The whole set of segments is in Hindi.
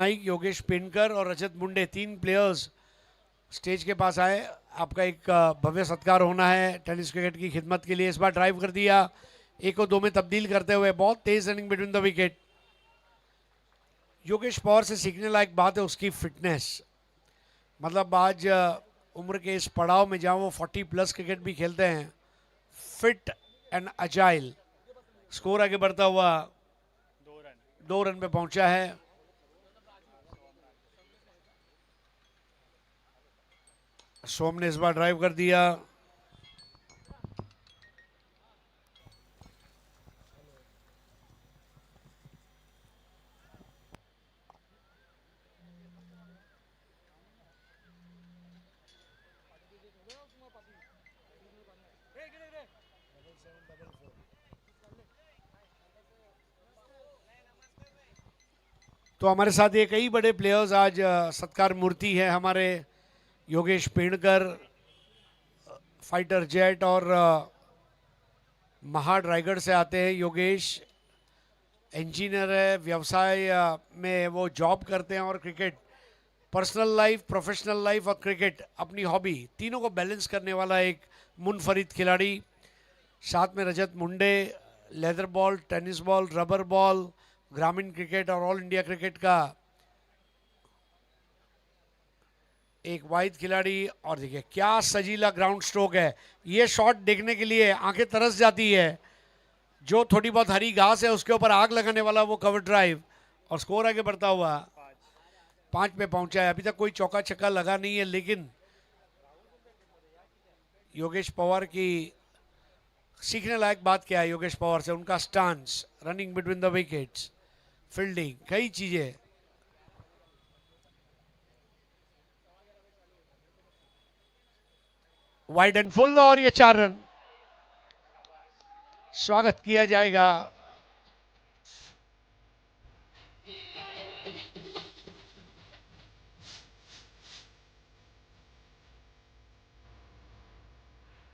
योगेश पेनकर और रजत मुंडे, तीन प्लेयर्स स्टेज के पास आए। आपका एक भव्य सत्कार होना है टेनिस क्रिकेट की खिदमत के लिए। इस बार ड्राइव कर दिया, 1 और 2 में तब्दील करते हुए, बहुत तेज running between the wicket. Yogesh Pawar से सीखने लायक बात है उसकी फिटनेस। मतलब आज उम्र के इस पड़ाव में जहां वो 40+ क्रिकेट भी खेलते हैं, फिट एंड अजाइल। स्कोर आगे बढ़ता हुआ 2 रन पे पहुंचा है। सोम ने इस बार ड्राइव कर दिया। तो हमारे साथ ये कई बड़े प्लेयर्स आज सत्कार मूर्ति है हमारे। योगेश पेणकर, फाइटर जेट, और महाड रायगढ़ से आते हैं। योगेश इंजीनियर है, व्यवसाय में वो जॉब करते हैं, और cricket, personal life, professional life और क्रिकेट अपनी हॉबी, तीनों को बैलेंस करने वाला एक मुनफरिद खिलाड़ी। साथ में Rajat Munde, leather ball, tennis ball, rubber ball, ग्रामीण क्रिकेट और ऑल इंडिया क्रिकेट का एक वाहिद खिलाड़ी। और देखिए क्या सजीला ग्राउंड स्ट्रोक है। ये शॉट देखने के लिए आंखें तरस जाती है। जो थोड़ी बहुत हरी घास है उसके ऊपर आग लगाने वाला वो कवर ड्राइव, और स्कोर आगे बढ़ता हुआ 5 पे पहुंचा है। अभी तक कोई चौका छक्का लगा नहीं है, लेकिन योगेश पवार की सीखने लायक बात क्या है योगेश पवार से? उनका stance, running between the wickets, fielding, कई चीजें। वाइड एंड फुल, और ये 4 रन। स्वागत किया जाएगा।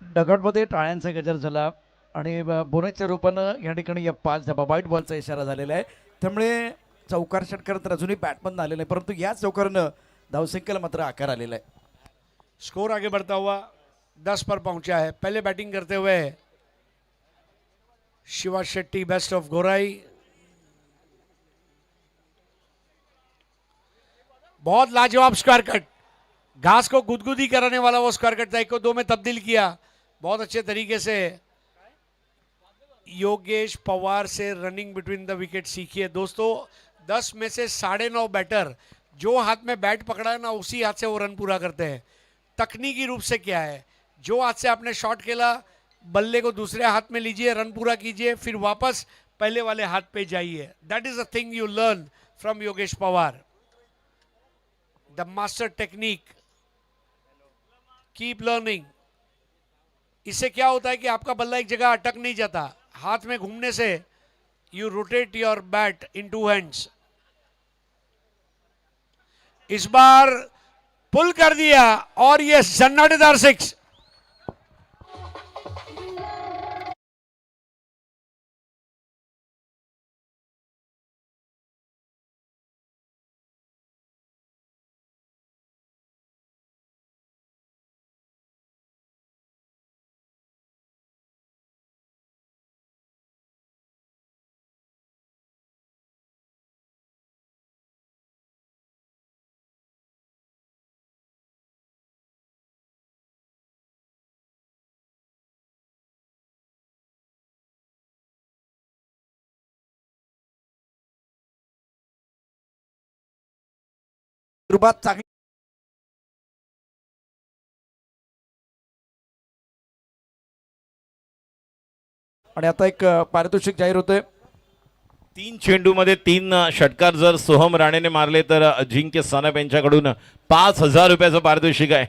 दगडमध्ये टाळ्यांचा गजर झाला आणि बोनसच्या रूपानं या ठिकाणी या 5 धाबा व्हाईट बॉलचा इशारा झालेला आहे. त्यामुळे चौकार षटकार तर अजूनही बॅटमधून आलेला आहे, परंतु याच चौकारानं धावसंख्येला मात्र आकार आलेला आहे. स्कोर आगे बढ़ता हुआ 10 पर पहुंचा है। पहले बैटिंग करते हुए शिवा शेट्टी, बेस्ट ऑफ गोराई। बहुत लाजवाब स्क्वायर कट, घास को गुदगुदी कराने वाला वो स्क्वायर कट था। 1 और 2 में तब्दील किया बहुत अच्छे तरीके से। योगेश पवार से रनिंग बिटवीन द विकेट सीखिए दोस्तों। 10 में से 9.5 बैटर जो हाथ में बैट पकड़ा है ना, उसी हाथ से वो रन पूरा करते हैं। तकनीकी रूप से क्या है, जो हाथ से आपने शॉट खेला, बल्ले को दूसरे हाथ में लीजिए, रन पूरा कीजिए, फिर वापस पहले वाले हाथ पे जाइए। That is a thing you learn from Yogesh Pawar, the master technique. Keep learning. इससे क्या होता है कि आपका बल्ला एक जगह अटक नहीं जाता, हाथ में घूमने से you rotate your bat in 2 hands. इस बार पुल कर दिया, और ये सन्नाटेदार 6। सुरुवात चांगली आणि आता एक पारितोषिक जाहीर होतंय. 3 चेंडूमध्ये 3 षटकार जर सोहम राणेने मारले तर अजिंक्य सानप यांच्याकडून 5,000 रुपयाचं पारितोषिक आहे.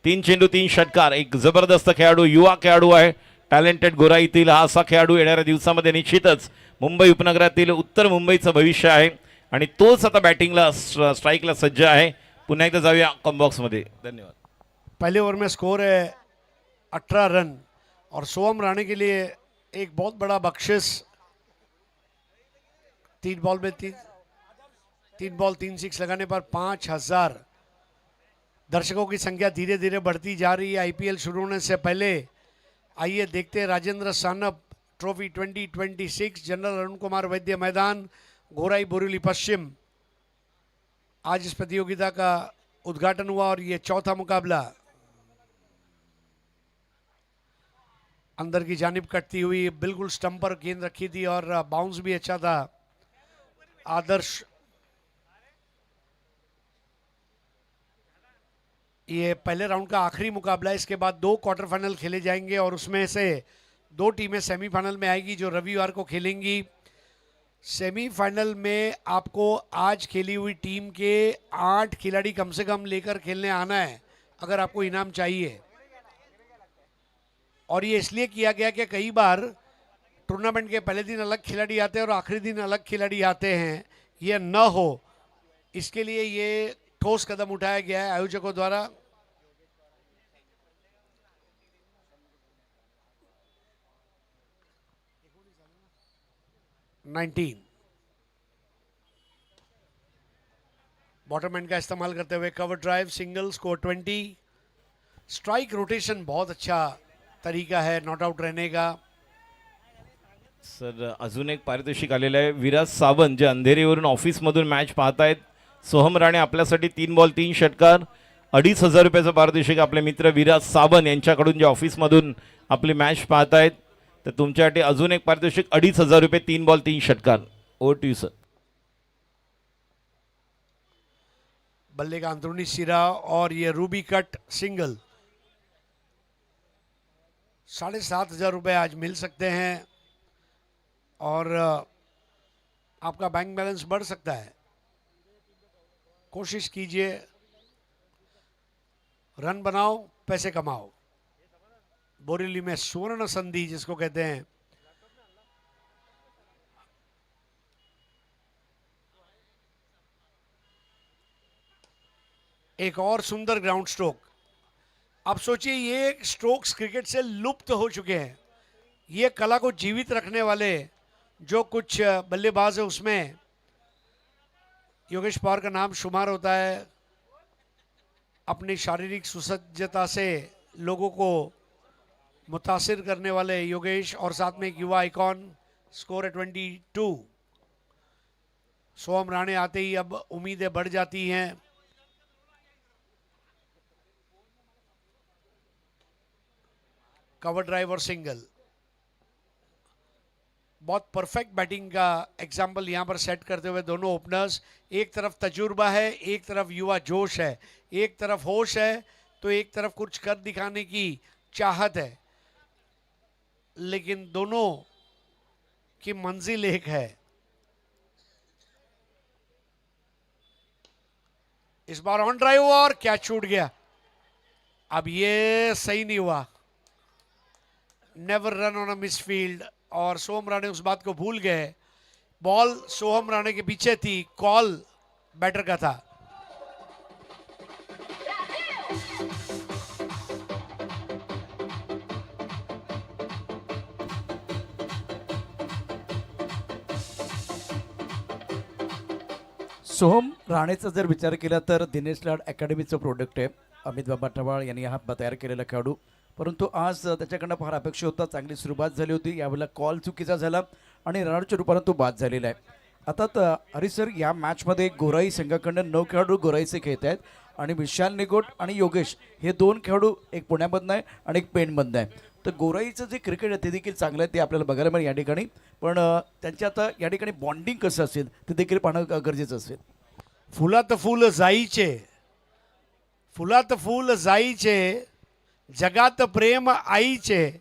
3 चेंडू 3 षटकार. एक जबरदस्त खेळाडू, युवा खेळाडू आहे. टॅलेंटेड गोराईतील हा असा खेळाडू येणाऱ्या दिवसामध्ये निश्चितच मुंबई उपनगरातील उत्तर मुंबईचं भविष्य आहे, आणि तोच आता बॅटिंगला स्ट्राईकला सज्ज आहे. पुन्हा एकदा जाऊया कॉम्बॉक्स मध्ये. धन्यवाद. पहले ओवर में स्कोर है 18 रन, और सोहम राणे के लिए एक बहुत बड़ा बख्शिश। 3 बॉल में 3। 3 बॉल 3 सिक्स लगाने पर 5,000। दर्शकों की संख्या धीरे धीरे बढ़ती जा रही है आईपीएल शुरू होने से पहले। आइए देखते हैं राजेंद्र सानप ट्रॉफी 2026 जनरल अरुण कुमार वैद्य मैदान, घोराई बोरीवली पश्चिम। आज इस प्रतियोगिता का उद्घाटन हुआ और ये चौथा मुकाबला। अंदर की जानिब कटती हुई, बिल्कुल स्टंप पर गेंद रखी थी और बाउंस भी अच्छा था। आदर्श, ये पहले राउंड का आखिरी मुकाबला है। इसके बाद 2 क्वार्टर फाइनल खेले जाएंगे और उसमें से 2 टीमें सेमीफाइनल में आएगी जो रविवार को खेलेंगी। सेमीफाइनल में आपको आज खेली हुई टीम के 8 खिलाड़ी कम से कम लेकर खेलने आना है अगर आपको इनाम चाहिए। और ये इसलिए किया गया कि कई बार टूर्नामेंट के पहले दिन अलग खिलाड़ी आते हैं और आखिरी दिन अलग खिलाड़ी आते हैं, ये न हो इसके लिए ये ठोस कदम उठाया गया है आयोजकों द्वारा। बॉटम एंड का इस्तेमाल करते हुए cover drive single, score 20। Strike rotation बहुत अच्छा तरीका है नॉट आउट रहने का। सर अजून एक पारितोषिक आलेलं आहे. विराज सावंत जे अंधेरीवरून ऑफिसमधून मॅच पाहतायत. सोहम राणे आपल्यासाठी 3 बॉल 3 षटकार 2,500 रुपयाचं पारितोषिक आपले मित्र विराज सावंत यांच्याकडून जे ऑफिसमधून आपली मॅच पाहतायत. तर तुमच्यासाठी अजून एक पारितोषिक 2,500 रुपये 3 बॉल 3 षटकार. Over to you sir. बल्ले का अंदरूनी सिरा और ये रूबी कट सिंगल। 7,500 रुपये आज मिल सकते हैं और आपका बैंक बैलेंस बढ़ सकता है। कोशिश कीजिए, रन बनाओ, पैसे कमाओ। बोरीवली में स्वर्ण संधि जिसको कहते हैं, एक और सुंदर ग्राउंड स्ट्रोक। आप सोचिए ये स्ट्रोक्स क्रिकेट से लुप्त हो चुके हैं। ये कला को जीवित रखने वाले जो कुछ बल्लेबाज है उसमें योगेश पवार का नाम शुमार होता है। अपनी शारीरिक सुसज्जता से लोगों को मुतासिर करने वाले योगेश और साथ में एक युवा आइकॉन। स्कोर है 22। सोहम राणे आते ही अब उम्मीदें बढ़ जाती हैं। कवर ड्राइव और सिंगल। बहुत परफेक्ट बैटिंग का एग्जाम्पल यहां पर सेट करते हुए दोनों ओपनर्स। एक तरफ तजुर्बा है, एक तरफ युवा जोश है, एक तरफ होश है तो एक तरफ कुछ कर दिखाने की चाहत है, लेकिन दोनों की मंजिल एक है। इस बार ऑन ड्राइव हुआ और क्या छूट गया। अब ये सही नहीं हुआ। Never run on a miss field और सोहम राणे उस बात को भूल गए। बॉल सोहम राणे के पीछे थी, कॉल बैटर का था। सोहम राणेचा जर विचार केला तर दिनेश लाड अकॅडमीचं प्रोडक्ट आहे. अमित बाबा टवाळ यांनी हा तयार केलेला खेळाडू, परंतु आज त्याच्याकडनं फार अपेक्षा होता. चांगली सुरुवात झाली होती. यावेळेला कॉल चुकीचा झाला आणि रनआउटच्या रूपाने तो बाद झालेला आहे. आता हरी सर, या मॅचमध्ये गोराई संघाकडनं 9 खेळाडू गोराईचे खेळत आहेत आणि विशाल निगोट आणि योगेश हे 2 खेळाडू, एक पुण्यामधनं आहे आणि एक पेणमधनं आहे. तर गोराईचं जे क्रिकेट आहे ते देखील चांगलं आहे, ते आपल्याला बघायला मिळेल या ठिकाणी. पण त्यांचे आता या ठिकाणी बॉन्डिंग कसं असेल ते देखील पाहणं गरजेचं असेल. फुलात फूल जाईचे, फुलात फूल जाईचे, जगात प्रेम आईचे,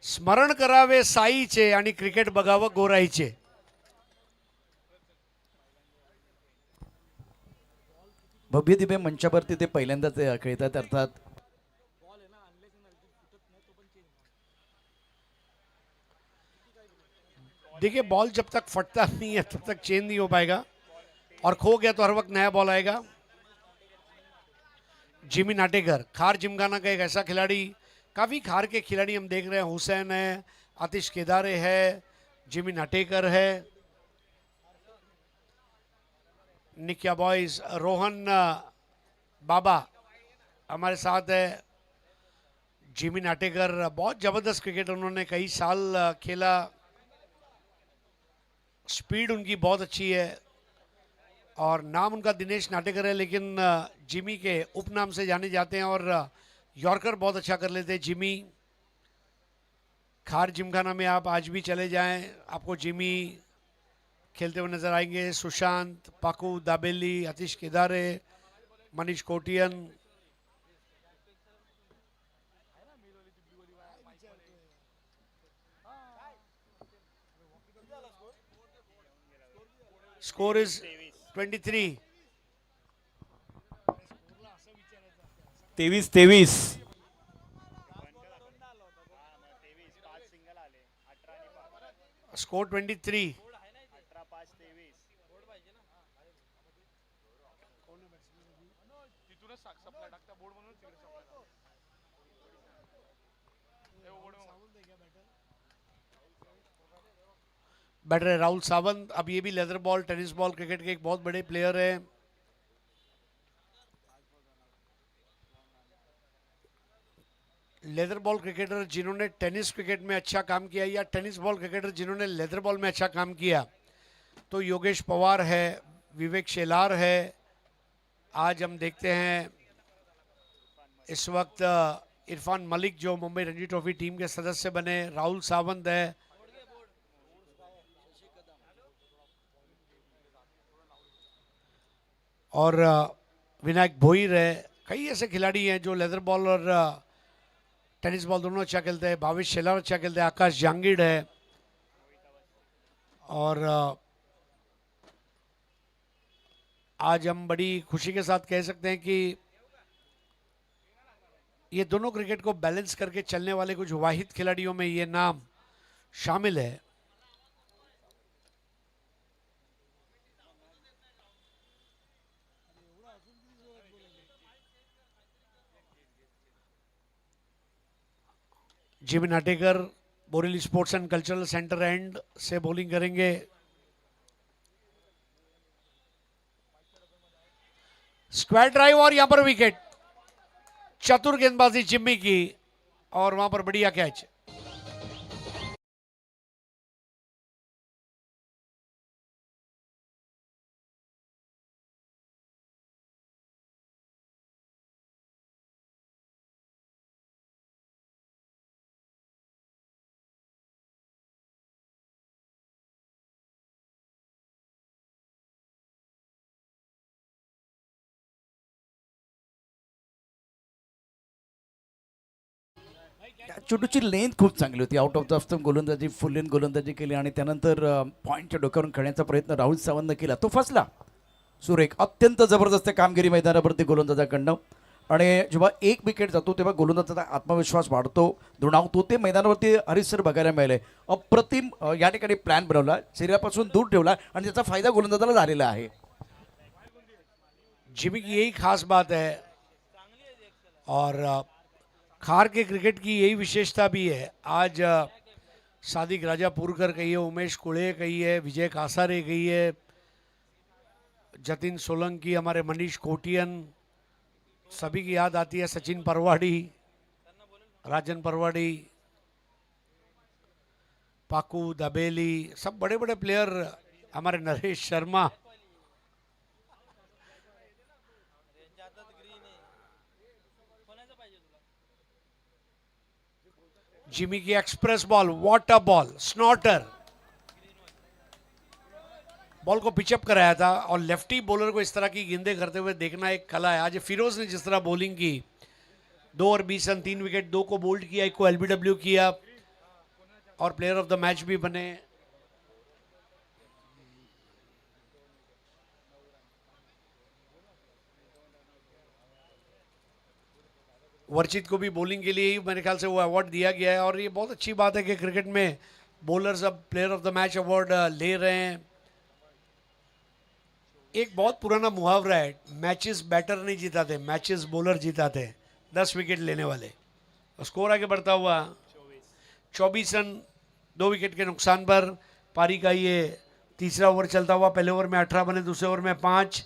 स्मरण करावे साईचे आणि क्रिकेट बघावं गोराईचे. भव्य दिव्य मंचावरती ते पहिल्यांदाच खेळतात. अर्थात देखिए बॉल जब तक फटता नहीं है तब तक चेंज नहीं हो पाएगा और खो गया तो हर वक्त नया बॉल आएगा. जिमी नाटेकर, खार जिमखाना का एक ऐसा खिलाड़ी, काफ़ी खार के खिलाड़ी हम देख रहे हैं. हुसैन है, आतिश केदारे है, जिमी नाटेकर है. निकिया बॉयज। रोहन बाबा हमारे साथ है। जिमी नाटेकर बहुत ज़बरदस्त क्रिकेट उन्होंने कई साल खेला। स्पीड उनकी बहुत अच्छी है और नाम उनका दिनेश नाटेकर है, लेकिन जिमी के उपनाम से जाने जाते हैं और यॉर्कर बहुत अच्छा कर लेते हैं जिमी। खार जिमखाना में आप आज भी चले जाएं, आपको जिमी खेलते हुए नजर आएंगे। Sushant, Paku Dabeli, Atish Kedare, Manish Kotian. Score is 23। 23-23. Score 23। Batter है राहुल सावंत। अब ये भी leather ball, tennis ball cricket के एक बहुत बड़े प्लेयर हैं। लेदर बॉल क्रिकेटर जिन्होंने टेनिस क्रिकेट में अच्छा काम किया या टेनिस बॉल क्रिकेटर जिन्होंने लेदर बॉल में अच्छा काम किया, तो योगेश पवार है, विवेक शेलार है। आज हम देखते हैं इस वक्त इरफान मलिक जो मुंबई रणजी ट्रॉफी टीम के सदस्य बने, राहुल सावंत है और विनायक भोईर है। कई ऐसे खिलाड़ी हैं जो लेदर बॉल और टेनिस बॉल दोनों अच्छा खेलते हैं। भावेश शेलार अच्छा खेलते हैं, आकाश जांगिड़ है और आज हम बड़ी खुशी के साथ कह सकते हैं कि ये दोनों क्रिकेट को बैलेंस करके चलने वाले कुछ वाहिद खिलाड़ियों में ये नाम शामिल है। Jimmy Natekar Borelli sports and cultural centre and से बॉलिंग करेंगे। स्क्वायर ड्राइव और यहां पर विकेट। चतुर गेंदबाजी जिम्मी की और वहां पर बढ़िया कैच। चेंडूची लेंथ खूप चांगली होती. आउट ऑफ द स्टंप गोलंदाजी, फुल लेंथ गोलंदाजी केली आणि त्यानंतर पॉईंटच्या डोक्यावरून खेळण्याचा प्रयत्न राहुल सावंतनं केला, तो फसला. सुरेख, अत्यंत जबरदस्त कामगिरी मैदानावरती गोलंदाजाकडनं. आणि जेव्हा एक विकेट जातो तेव्हा गोलंदाजाचा आत्मविश्वास वाढतो, दुणावतो. ते मैदानावरती हरीश सर बघायला मिळाले. अप्रतिम या ठिकाणी प्लॅन बनवला, शरीरापासून दूर ठेवला आणि त्याचा फायदा गोलंदाजाला झालेला आहे. जिमी की यही खास बात है और खार के क्रिकेट की यही विशेषता भी है। आज सादिक राजापुरकर कही है, उमेश कुड़े कही है, विजय कासारे कही है, जतिन सोलंकी, हमारे मनीष कोटियन, सभी की याद आती है। सचिन परवाड़ी, राजन परवाड़ी, पाकू दबेली, सब बड़े बड़े प्लेयर, हमारे नरेश शर्मा। जिमी की express ball, water ball, snorter, ball को पिचअप कराया था और लेफ्टी बॉलर को इस तरह की गेंदें करते हुए देखना एक कला है। आज फिरोज ने जिस तरह बॉलिंग की, 2 और 20 रन, 3 विकेट, 2 को बोल्ड किया, 1 को एलबीडब्ल्यू किया और प्लेयर ऑफ द मैच भी बने। वर्चित को भी बॉलिंग के लिए ही मेरे ख्याल से वो अवार्ड दिया गया है और ये बहुत अच्छी बात है कि क्रिकेट में बॉलर्स अब player of the match award ले रहे हैं। एक बहुत पुराना मुहावरा है, मैचेस बैटर नहीं जीताते, मैचेस बॉलर जीताते। 10 विकेट लेने वाले। स्कोर आगे बढ़ता हुआ 24 रन 2 विकेट के नुकसान पर पारी का ये तीसरा ओवर चलता हुआ, पहले ओवर में 18 बने, दूसरे ओवर में 5।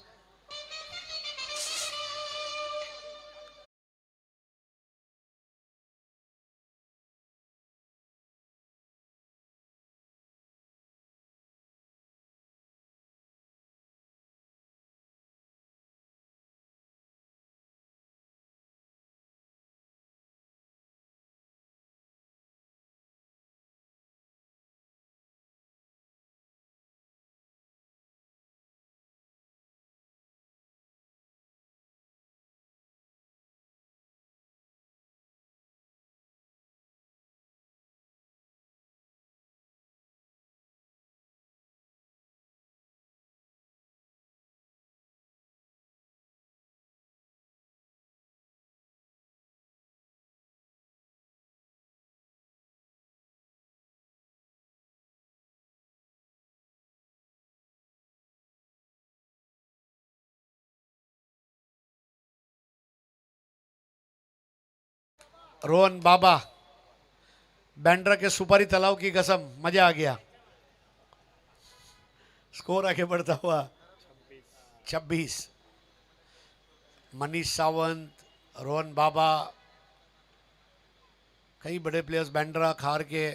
रोहन बाबा, बैंड्रा के सुपारी तलाव की कसम, मजा आ गया। स्कोर आगे बढ़ता हुआ 26। मनीष सावंत, रोहन बाबा, कई बड़े प्लेयर्स, बैंड्रा, खार के।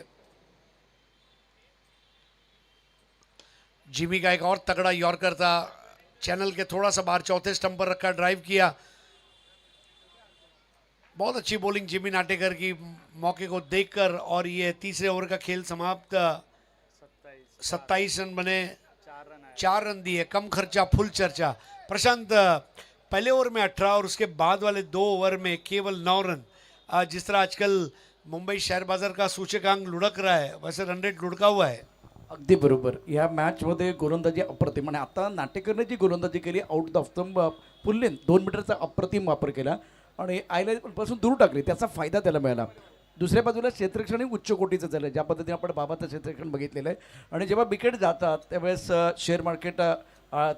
जिमी का एक और तगड़ा यॉर्कर था, चैनल के थोड़ा सा बाहर, चौथे स्टंप पर रखा, ड्राइव किया। बहुत अच्छी बॉलिंग जिमी नाटेकर की, मौके को देखकर। और ये तीसरे ओवर का खेल समाप्त। 27 रन बने, 4 रन दिए, कम खर्चा फुल चर्चा। प्रशांत पहले ओवर में 18 और उसके बाद वाले 2 ओवर में केवल 9 रन। जिस तरह आजकल मुंबई शेअर बाजार का सूचकांक लुढ़क रहा है, वैसे रन रेट लुढ़का हुआ है। अगदी बरोबर. या मॅचमध्ये गोलंदाजी अप्रतिम आणि आता नाटेकरने जी गोलंदाजी केली आउट द स्तंभ पुल्लेन 2 मीटरचा अप्रतिम वापर केला आणि आयला पासून दूर टाकली, त्याचा फायदा त्याला मिळाला. दुसऱ्या बाजूला क्षेत्ररक्षणही उच्च कोटीचं झालं, ज्या पद्धतीने आपण बाबाचं क्षेत्ररक्षण बघितलेलं आहे. आणि जेव्हा विकेट जातात त्यावेळेस शेअर मार्केट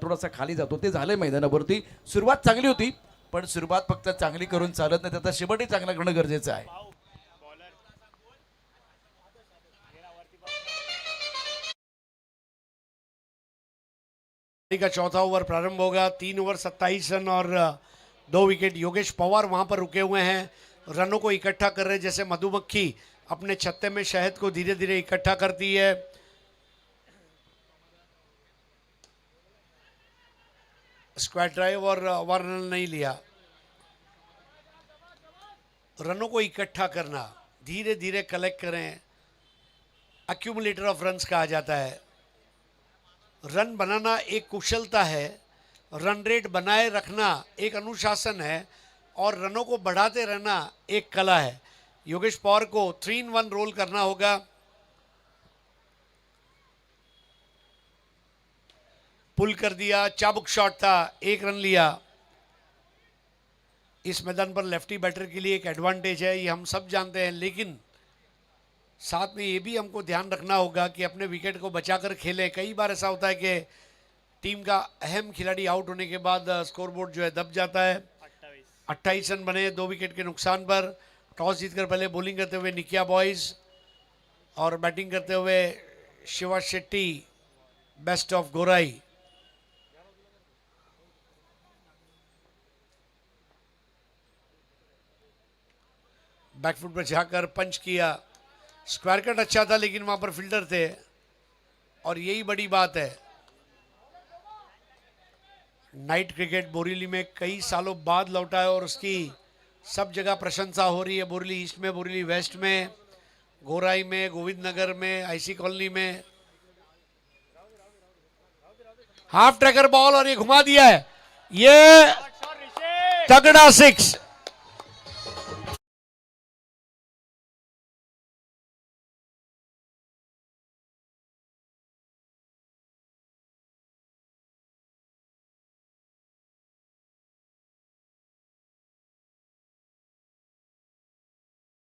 थोडासा खाली जातो, ते झालं मैदानावरती. सुरुवात चांगली होती, पण सुरुवात फक्त चांगली करून चालत नाही, त्याचा शेवटही चांगला करणं गरजेचं आहे. का चौथा ओवर प्रारंभ होगा। 3 ओवर 27 रन और 2 विकेट। योगेश पवार वहां पर रुके हुए हैं, रनों को इकट्ठा कर रहे, जैसे मधुमक्खी अपने छत्ते में शहद को धीरे धीरे इकट्ठा करती है। स्क्वाड ड्राइव और 1 रन नहीं लिया। रनों को इकट्ठा करना, धीरे धीरे कलेक्ट करें, एक्यूमुलेटर ऑफ रन्स कहा जाता है। रन बनाना एक कुशलता है, रन रेट बनाए रखना एक अनुशासन है, और रनों को बढ़ाते रहना एक कला है। योगेश पवार को 3-in-1 रोल करना होगा। पुल कर दिया, चाबुक शॉट था, 1 रन लिया। इस मैदान पर लेफ्टी बैटर के लिए एक एडवांटेज है, ये हम सब जानते हैं, लेकिन साथ में ये भी हमको ध्यान रखना होगा कि अपने विकेट को बचाकर खेलें। कई बार ऐसा होता है कि टीम का अहम खिलाड़ी आउट होने के बाद स्कोरबोर्ड जो है दब जाता है। 28 रन बने 2 विकेट के नुकसान पर। टॉस जीतकर पहले बॉलिंग करते हुए निकिया बॉयज और बैटिंग करते हुए Shiva Shetty, best of Gorai. Back foot पर जाकर पंच किया। स्क्वायर कट अच्छा था, लेकिन वहां पर फील्डर थे, और यही बड़ी बात है। नाइट क्रिकेट बोरीली में कई सालों बाद लौटा है, और उसकी सब जगह प्रशंसा हो रही है। बोरीली ईस्ट में, बोरीली वेस्ट में, गोराई में, गोविंद नगर में, आईसी कॉलोनी में। हाफ ट्रैकर बॉल, और ये घुमा दिया है, ये तगड़ा 6।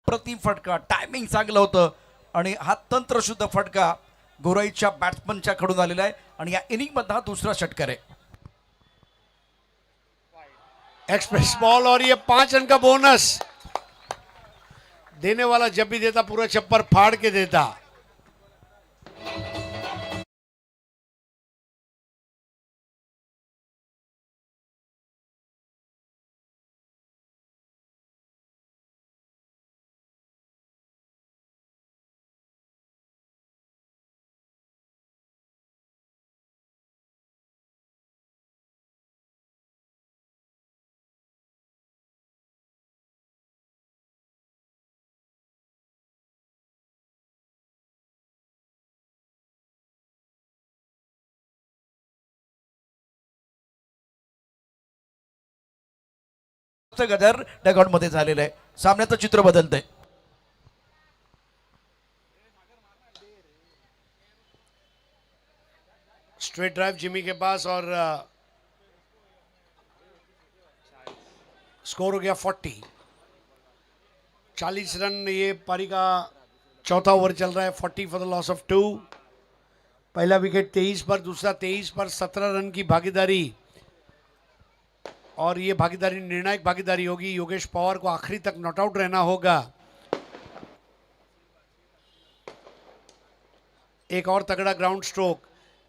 अप्रतिम फटका, टायमिंग चांगलं होतं आणि हा तंत्रशुद्ध फटका गोराईच्या बॅट्समनच्या कडून आलेला आहे. आणि या इनिंगमधला हा दुसरा षटकार आहे. एक्सप्रेस बॉल, और ये 5 रन का बोनस। देने वाला जब भी देता पूरा छप्पर फाड़ के देता। गजर डगआउटमध्ये झालेलं आहे. सामन्याचं चित्र बदलतंय. स्ट्रेट ड्राइव जिमी के पास और स्कोर हो गया 40 रन. ये पारी का चौथा ओवर चल रहा है. 40 फॉर द लॉस ऑफ 2. पहला विकेट 23 पर, दूसरा 23 पर. 17 रन की भागीदारी और ये भागीदारी निर्णायक भागीदारी होगी. योगेश पवार को आखिरी तक नॉट आउट रहना होगा. एक और तगड़ा ग्राउंड स्ट्रोक.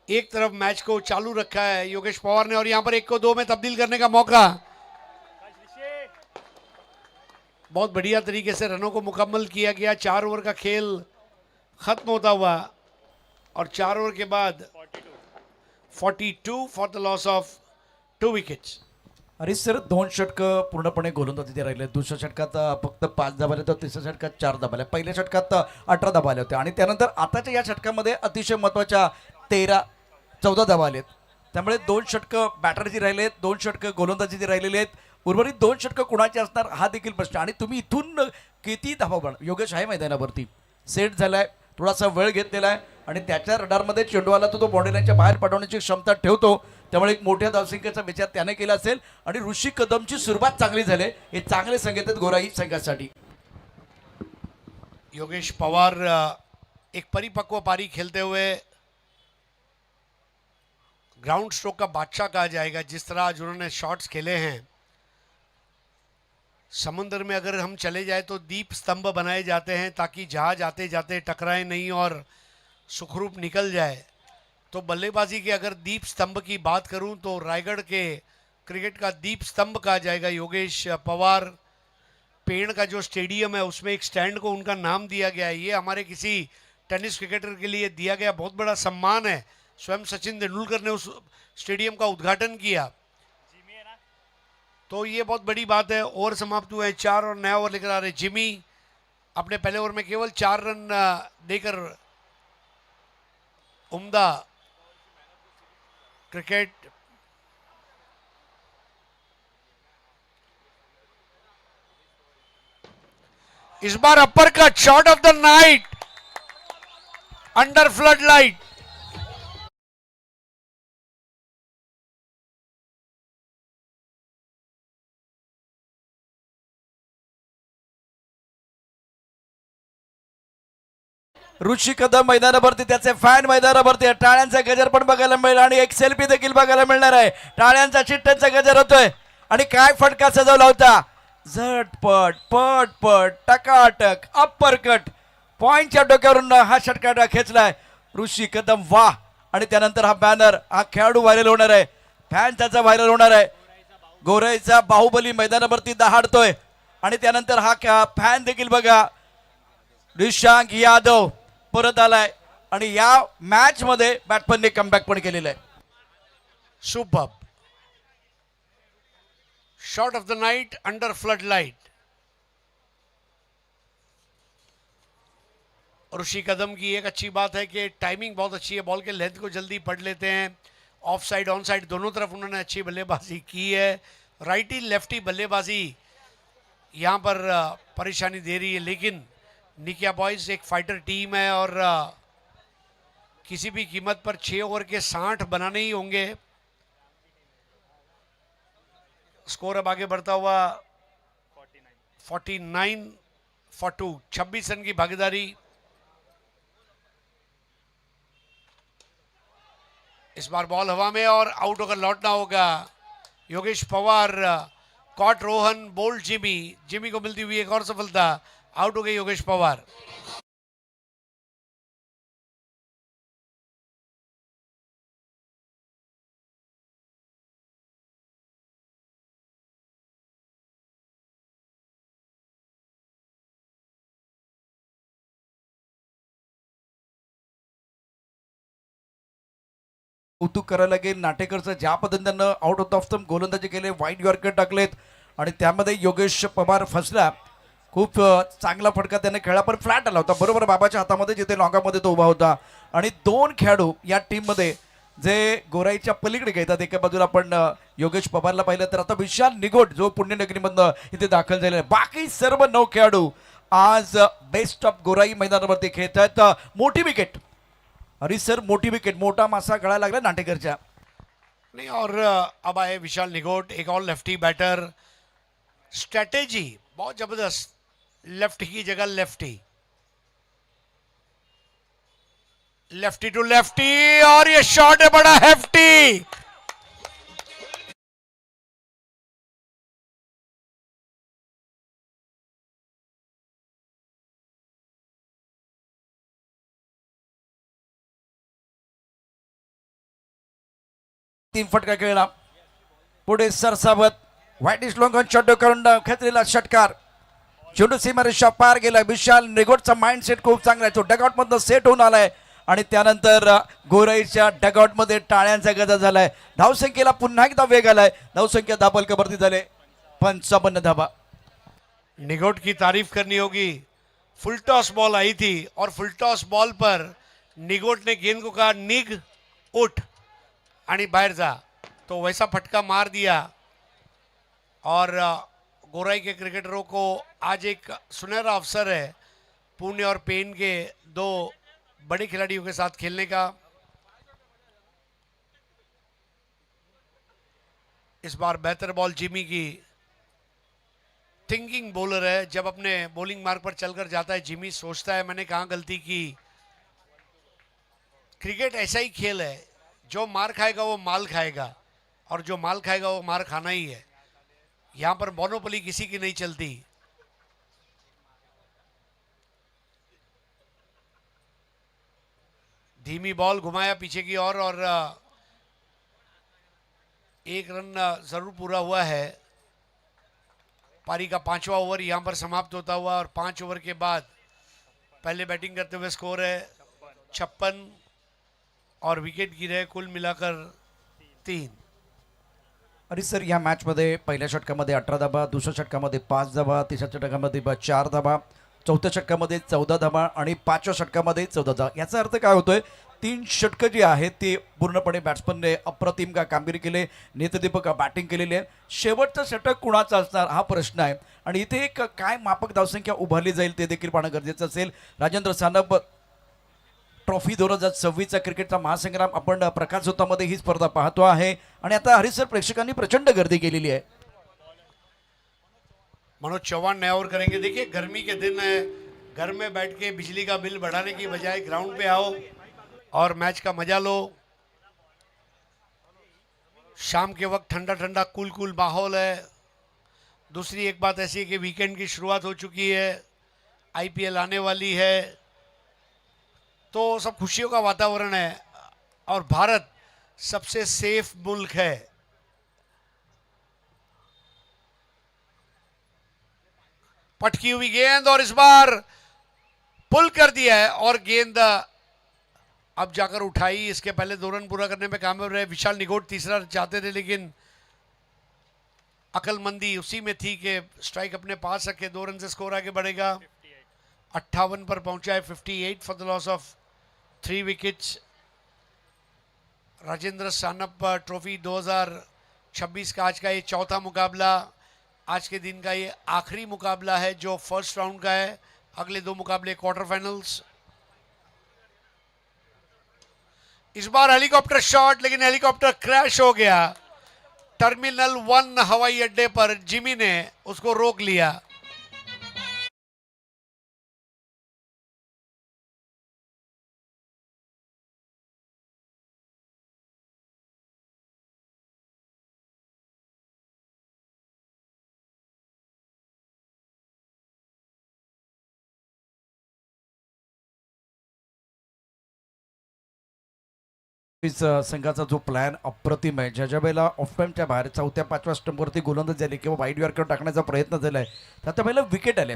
एक तरफ मैच को चालू रखा है योगेश पवार ने और यहां पर 1 को 2 में तब्दील करने का मौका. बहुत बढ़िया तरीके से रनों को मुकम्मल किया गया. 4 ओवर का खेल खत्म होता हुआ और 4 ओवर के बाद 42 for the loss of 2 wickets. अरे सर 2 षटकं पूर्णपणे गोलंदाज तिथे राहिले. दुसऱ्या षटकात फक्त 5 धावा आल्या, तर तिसऱ्या षटकात 4 धावा आल्या. पहिल्या षटकात 18 धावा आल्या होत्या आणि त्यानंतर आताच्या या षटकामध्ये अतिशय महत्त्वाच्या 14 धावा आलेत. त्यामुळे 2 षटकं बॅटरची राहिलेत, 2 षटकं गोलंदाजीची राहिलेली आहेत. उर्वरित 2 षटकं कुणाची असणार हा देखील प्रश्न. आणि तुम्ही इथून किती धावा बन योगेश आहे मैदानावरती, सेट झालाय, थोडासा वेळ घेतलेला आहे आणि त्याच्या रडारमध्ये चेंडू आला तर तो बाउंड्रीलाईनच्या बाहेर पाठवण्याची क्षमता ठेवतो. त्यामुळे एक मोठ्या धावसंख्येचा विचार त्याने केला असेल आणि ऋषी कदमची सुरुवात चांगली झाली. हे चांगले संकेत आहेत गोराई संघासाठी. योगेश पवार एक परिपक्व पारी खेलते हुए ग्राउंड स्ट्रोक का बादशाह कहा जाएगा. जिस तरह आज उन्होंने शॉट्स खेले हैं, समंदर में अगर हम चले जाए तो दीप स्तंभ बनाए जाते हैं ताकि जहाज आते जाते टकराए नहीं और सुखरूप निकल जाए. तो बल्लेबाजी के अगर दीप स्तंभ की बात करूं तो रायगढ़ के क्रिकेट का दीप स्तंभ कहा जाएगा योगेश पवार. पेड़ का जो स्टेडियम है उसमें एक स्टैंड को उनका नाम दिया गया है. ये हमारे किसी टेनिस क्रिकेटर के लिए दिया गया बहुत बड़ा सम्मान है. स्वयं सचिन तेंदुलकर ने उस स्टेडियम का उद्घाटन किया. तो ये बहुत बड़ी बात है. ओवर समाप्त हुए हैं 4 और नया ओवर लेकर आ रहे जिमी. अपने पहले ओवर में केवल 4 रन देकर उम्दा क्रिकेट. इस बार upper cut shot of the night under flood light. Rishi Kadam मैदानावरती, त्याचे फॅन मैदानावरती. टाळ्यांचा गजर पण बघायला मिळेल आणि एक सेल्फी देखील बघायला मिळणार आहे. टाळ्यांचा चिट्ट्यांचा गजर होतोय आणि काय फटका सजवला होता. झटपट पट पट टकाटक अप्पर कट पॉइंटच्या डोक्यावरून हा षटकार खेचलाय ऋषी कदम. वाह. आणि त्यानंतर हा बॅनर, हा खेळाडू व्हायरल होणार आहे, फॅन त्याचा व्हायरल होणार आहे. गोराईचा बाहुबली मैदानावरती दहाडतोय आणि त्यानंतर हा फॅन देखील बघा. निशांक यादव परत आलाय आणि या मॅच मध्ये बॅट्समनने कमबॅक पण केलेलं आहे. Superb shot of the night under flood light. Rishi Kadam की एक अच्छी बात है कि टाइमिंग बहुत अच्छी है. बॉल के लेंथ को जल्दी पढ़ लेते हैं. ऑफ साइड ऑन साइड दोनों तरफ उन्होंने अच्छी बल्लेबाजी की है. राइटी लेफ्टी बल्लेबाजी यहाँ पर परेशानी दे रही है. लेकिन निकिया बॉयज एक फाइटर टीम है और किसी भी कीमत पर 6 ओवर के 60 बनाने ही होंगे. स्कोर अब आगे बढ़ता हुआ 49 फॉर 2. 26 रन की भागीदारी. इस बार बॉल हवा में और आउट होकर लौटना होगा. Yogesh Pawar caught Rohan bowled Jimmy. Jimmy को मिलती हुई एक और सफलता. आउट हो गई योगेश पवार. कौतुक करायला लागेल नाटेकरचं. ज्या पद्धतीनं आउट ऑफ द ऑफ गोलंदाजी केले, वाईड यॉर्कर टाकलेत आणि त्यामध्ये योगेश पवार फसला. खूप चांगला फटका त्याने खेळला पण फ्लॅट आला होता बरोबर बाबाच्या हातामध्ये जिथे लॉंगामध्ये तो उभा होता. आणि 2 खेळाडू या टीममध्ये जे गोराईच्या पलीकडे घेतात. एका बाजूला आपण योगेश पवारला पाहिलं तर आता विशाल निगोट जो पुण्यनगरीमधनं इथे दाखल झालेला आहे. बाकी सर्व 9 खेळाडू आज बेस्ट ऑफ गोराई मैदानावरती खेळत आहेत. मोठी विकेट हरीश सर, मोठी विकेट, मोठा मासा गळायला लागला नाटेकरच्या. नहीं, और अब आए विशाल निगोट, एक और लेफ्टी बैटर. स्ट्रेटेजी बहुत जबरदस्त, लेफ्ट की जगह लेफ्टी, लेफ्टी टू लेफ्टी, और ये शॉट है बड़ा हेफ्टी. तीन फटका खेळला, पुढे सरसावत व्हाईटिश लोंगन चड्डू करून खेचलेला षटकार. चेंडू सीमारेषा पार गेला. विशाल निगोटचा माइंडसेट खूप चांगला आहे. तो डगआउट मधनं सेट होऊन आलाय आणि त्यानंतर गोराईच्या डगआउट मध्ये टाळ्यांचा गजर झालाय. धावसंख्येला पुन्हा एकदा वेग आलाय. धावसंख्या दाबलकबरती झाले 55 धाबा. निगोट की तारीफ करनी होगी. फुल टॉस बॉल आई थी और फुल टॉस बॉल पर निगोट ने गेंद को कहा निग उठ आणि बाहर जा, तो वैसा फटका मार दिया. और गोराई के क्रिकेटरों को आज एक सुनहरा अवसर है पुणे और पेन के दो बड़े खिलाड़ियों के साथ खेलने का. इस बार बेहतर बॉल जिमी की. थिंकिंग बॉलर है, जब अपने बॉलिंग मार्ग पर चलकर जाता है जिमी सोचता है मैंने कहाँ गलती की. क्रिकेट ऐसा ही खेल है, जो मार खाएगा वो माल खाएगा और जो माल खाएगा वो मार खाना ही है. यहां पर मोनोपोली किसी की नहीं चलती. धीमी बॉल घुमाया पीछे की ओर और एक रन जरूर पूरा हुआ है. पारी का 5वां ओवर यहां पर समाप्त होता हुआ और 5 ओवर के बाद पहले बैटिंग करते हुए स्कोर है 56 और विकेट गिरे कुल मिलाकर 3. अरे सर, या मॅच मध्ये पहिल्या षटकामध्ये 18 धाबा, दुसऱ्या षटकामध्ये 5 धाबा, तिसऱ्या षटकामध्ये 4 धाबा, चौथ्या षटकामध्ये 14 धाबा आणि 5व्या षटकामध्ये 14 धाबा. याचा अर्थ काय होतोय, 3 षटकं जी आहेत ती पूर्णपणे बॅट्समनने अप्रतिम कामगिरी केली, नेतृदीपक बॅटिंग केलेली आहे. शेवटचं षटक कुणाचं असणार हा प्रश्न आहे आणि इथे एक काय मापक धावसंख्या उभारली जाईल ते देखील पाहणं गरजेचं असेल. राजेंद्र सानप ट्रॉफी 2026चा क्रिकेटचा महासंग्राम आपण प्रकाश झोतामध्ये ही स्पर्धा पाहतो आहे आणि आता हरिसर प्रेक्षकांनी प्रचंड गर्दी केलेली आहे. मनोज चौहान नया ओवर करेंगे. देखिए गर्मी के दिन है, घर में बैठ के बिजली का बिल बढ़ाने की बजाय ग्राउंड पे आओ और मैच का मजा लो. शाम के वक्त ठंडा ठंडा कूल कूल माहौल है. दूसरी एक बात ऐसी है कि वीकेंड की शुरुआत हो चुकी है, आईपीएल आने वाली है, तो सब खुशियों का वातावरण है और भारत सबसे सेफ मुल्क है. पटकी हुई गेंद और इस बार पुल कर दिया है और गेंद अब जाकर उठाई. इसके पहले 2 रन पूरा करने में कामयाब रहे विशाल निगोट. तीसरा चाहते थे लेकिन अकलमंदी उसी में थी कि स्ट्राइक अपने पास रखे. 2 रन से स्कोर आगे बढ़ेगा. 58 पर पहुंचा है. 58 for the loss of 3 wickets. Rajendra Sanap trophy 2026 का आज का ये चौथा मुकाबला. आज के दिन का ये आखिरी मुकाबला है जो फर्स्ट राउंड का है. अगले 2 मुकाबले क्वार्टर फाइनल्स. इस बार हेलीकॉप्टर शॉट, लेकिन हेलीकॉप्टर क्रैश हो गया. टर्मिनल 1 हवाई अड्डे पर जिमी ने उसको रोक लिया. संघाचा जो प्लॅन अप्रतिम आहे. ज्या वेळेला ऑफ टाइमच्या बाहेर 4-5व्या स्टंपवरती गोलंदाज झाली किंवा वाईड यॉर्कर टाकण्याचा प्रयत्न झालाय, त्या वेळेला विकेट आले.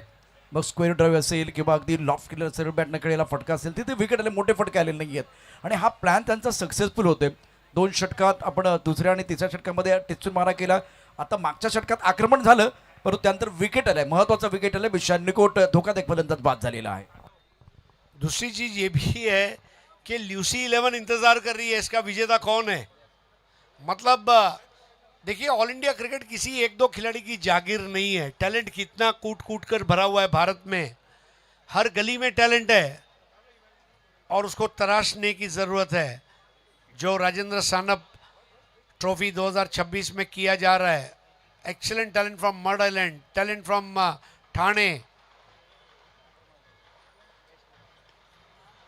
मग स्क्वेअर ड्राईव्ह असेल किंवा अगदी लॉफ्ट केलेला असेल, बॅटनं केलेला फटका असेल, तिथे विकेट आले, मोठे फटके आलेले नाही आहेत आणि हा प्लॅन त्यांचा सक्सेसफुल होते. 2 षटकात आपण दुसऱ्या आणि तिसऱ्या षटकामध्ये टिचून मारा केला. आता मागच्या षटकात आक्रमण झालं परंतु त्यानंतर विकेट आलाय, महत्वाचा विकेट आलाय. विशाल निकोट धोकादायक फलंदाज बाद झालेला आहे. दूसरी चीज ये भी है कि ल्यूसी 11 इंतजार कर रही है इसका विजेता कौन है। मतलब देखिए, ऑल इंडिया क्रिकेट किसी एक दो खिलाड़ी की जागीर नहीं है। टैलेंट कितना कूट कूट कर भरा हुआ है भारत में, हर गली में टैलेंट है और उसको तराशने की जरूरत है। जो राजेंद्र सानप ट्रॉफी 2026 में किया जा रहा है, excellent talent from mud island, talent from Thane.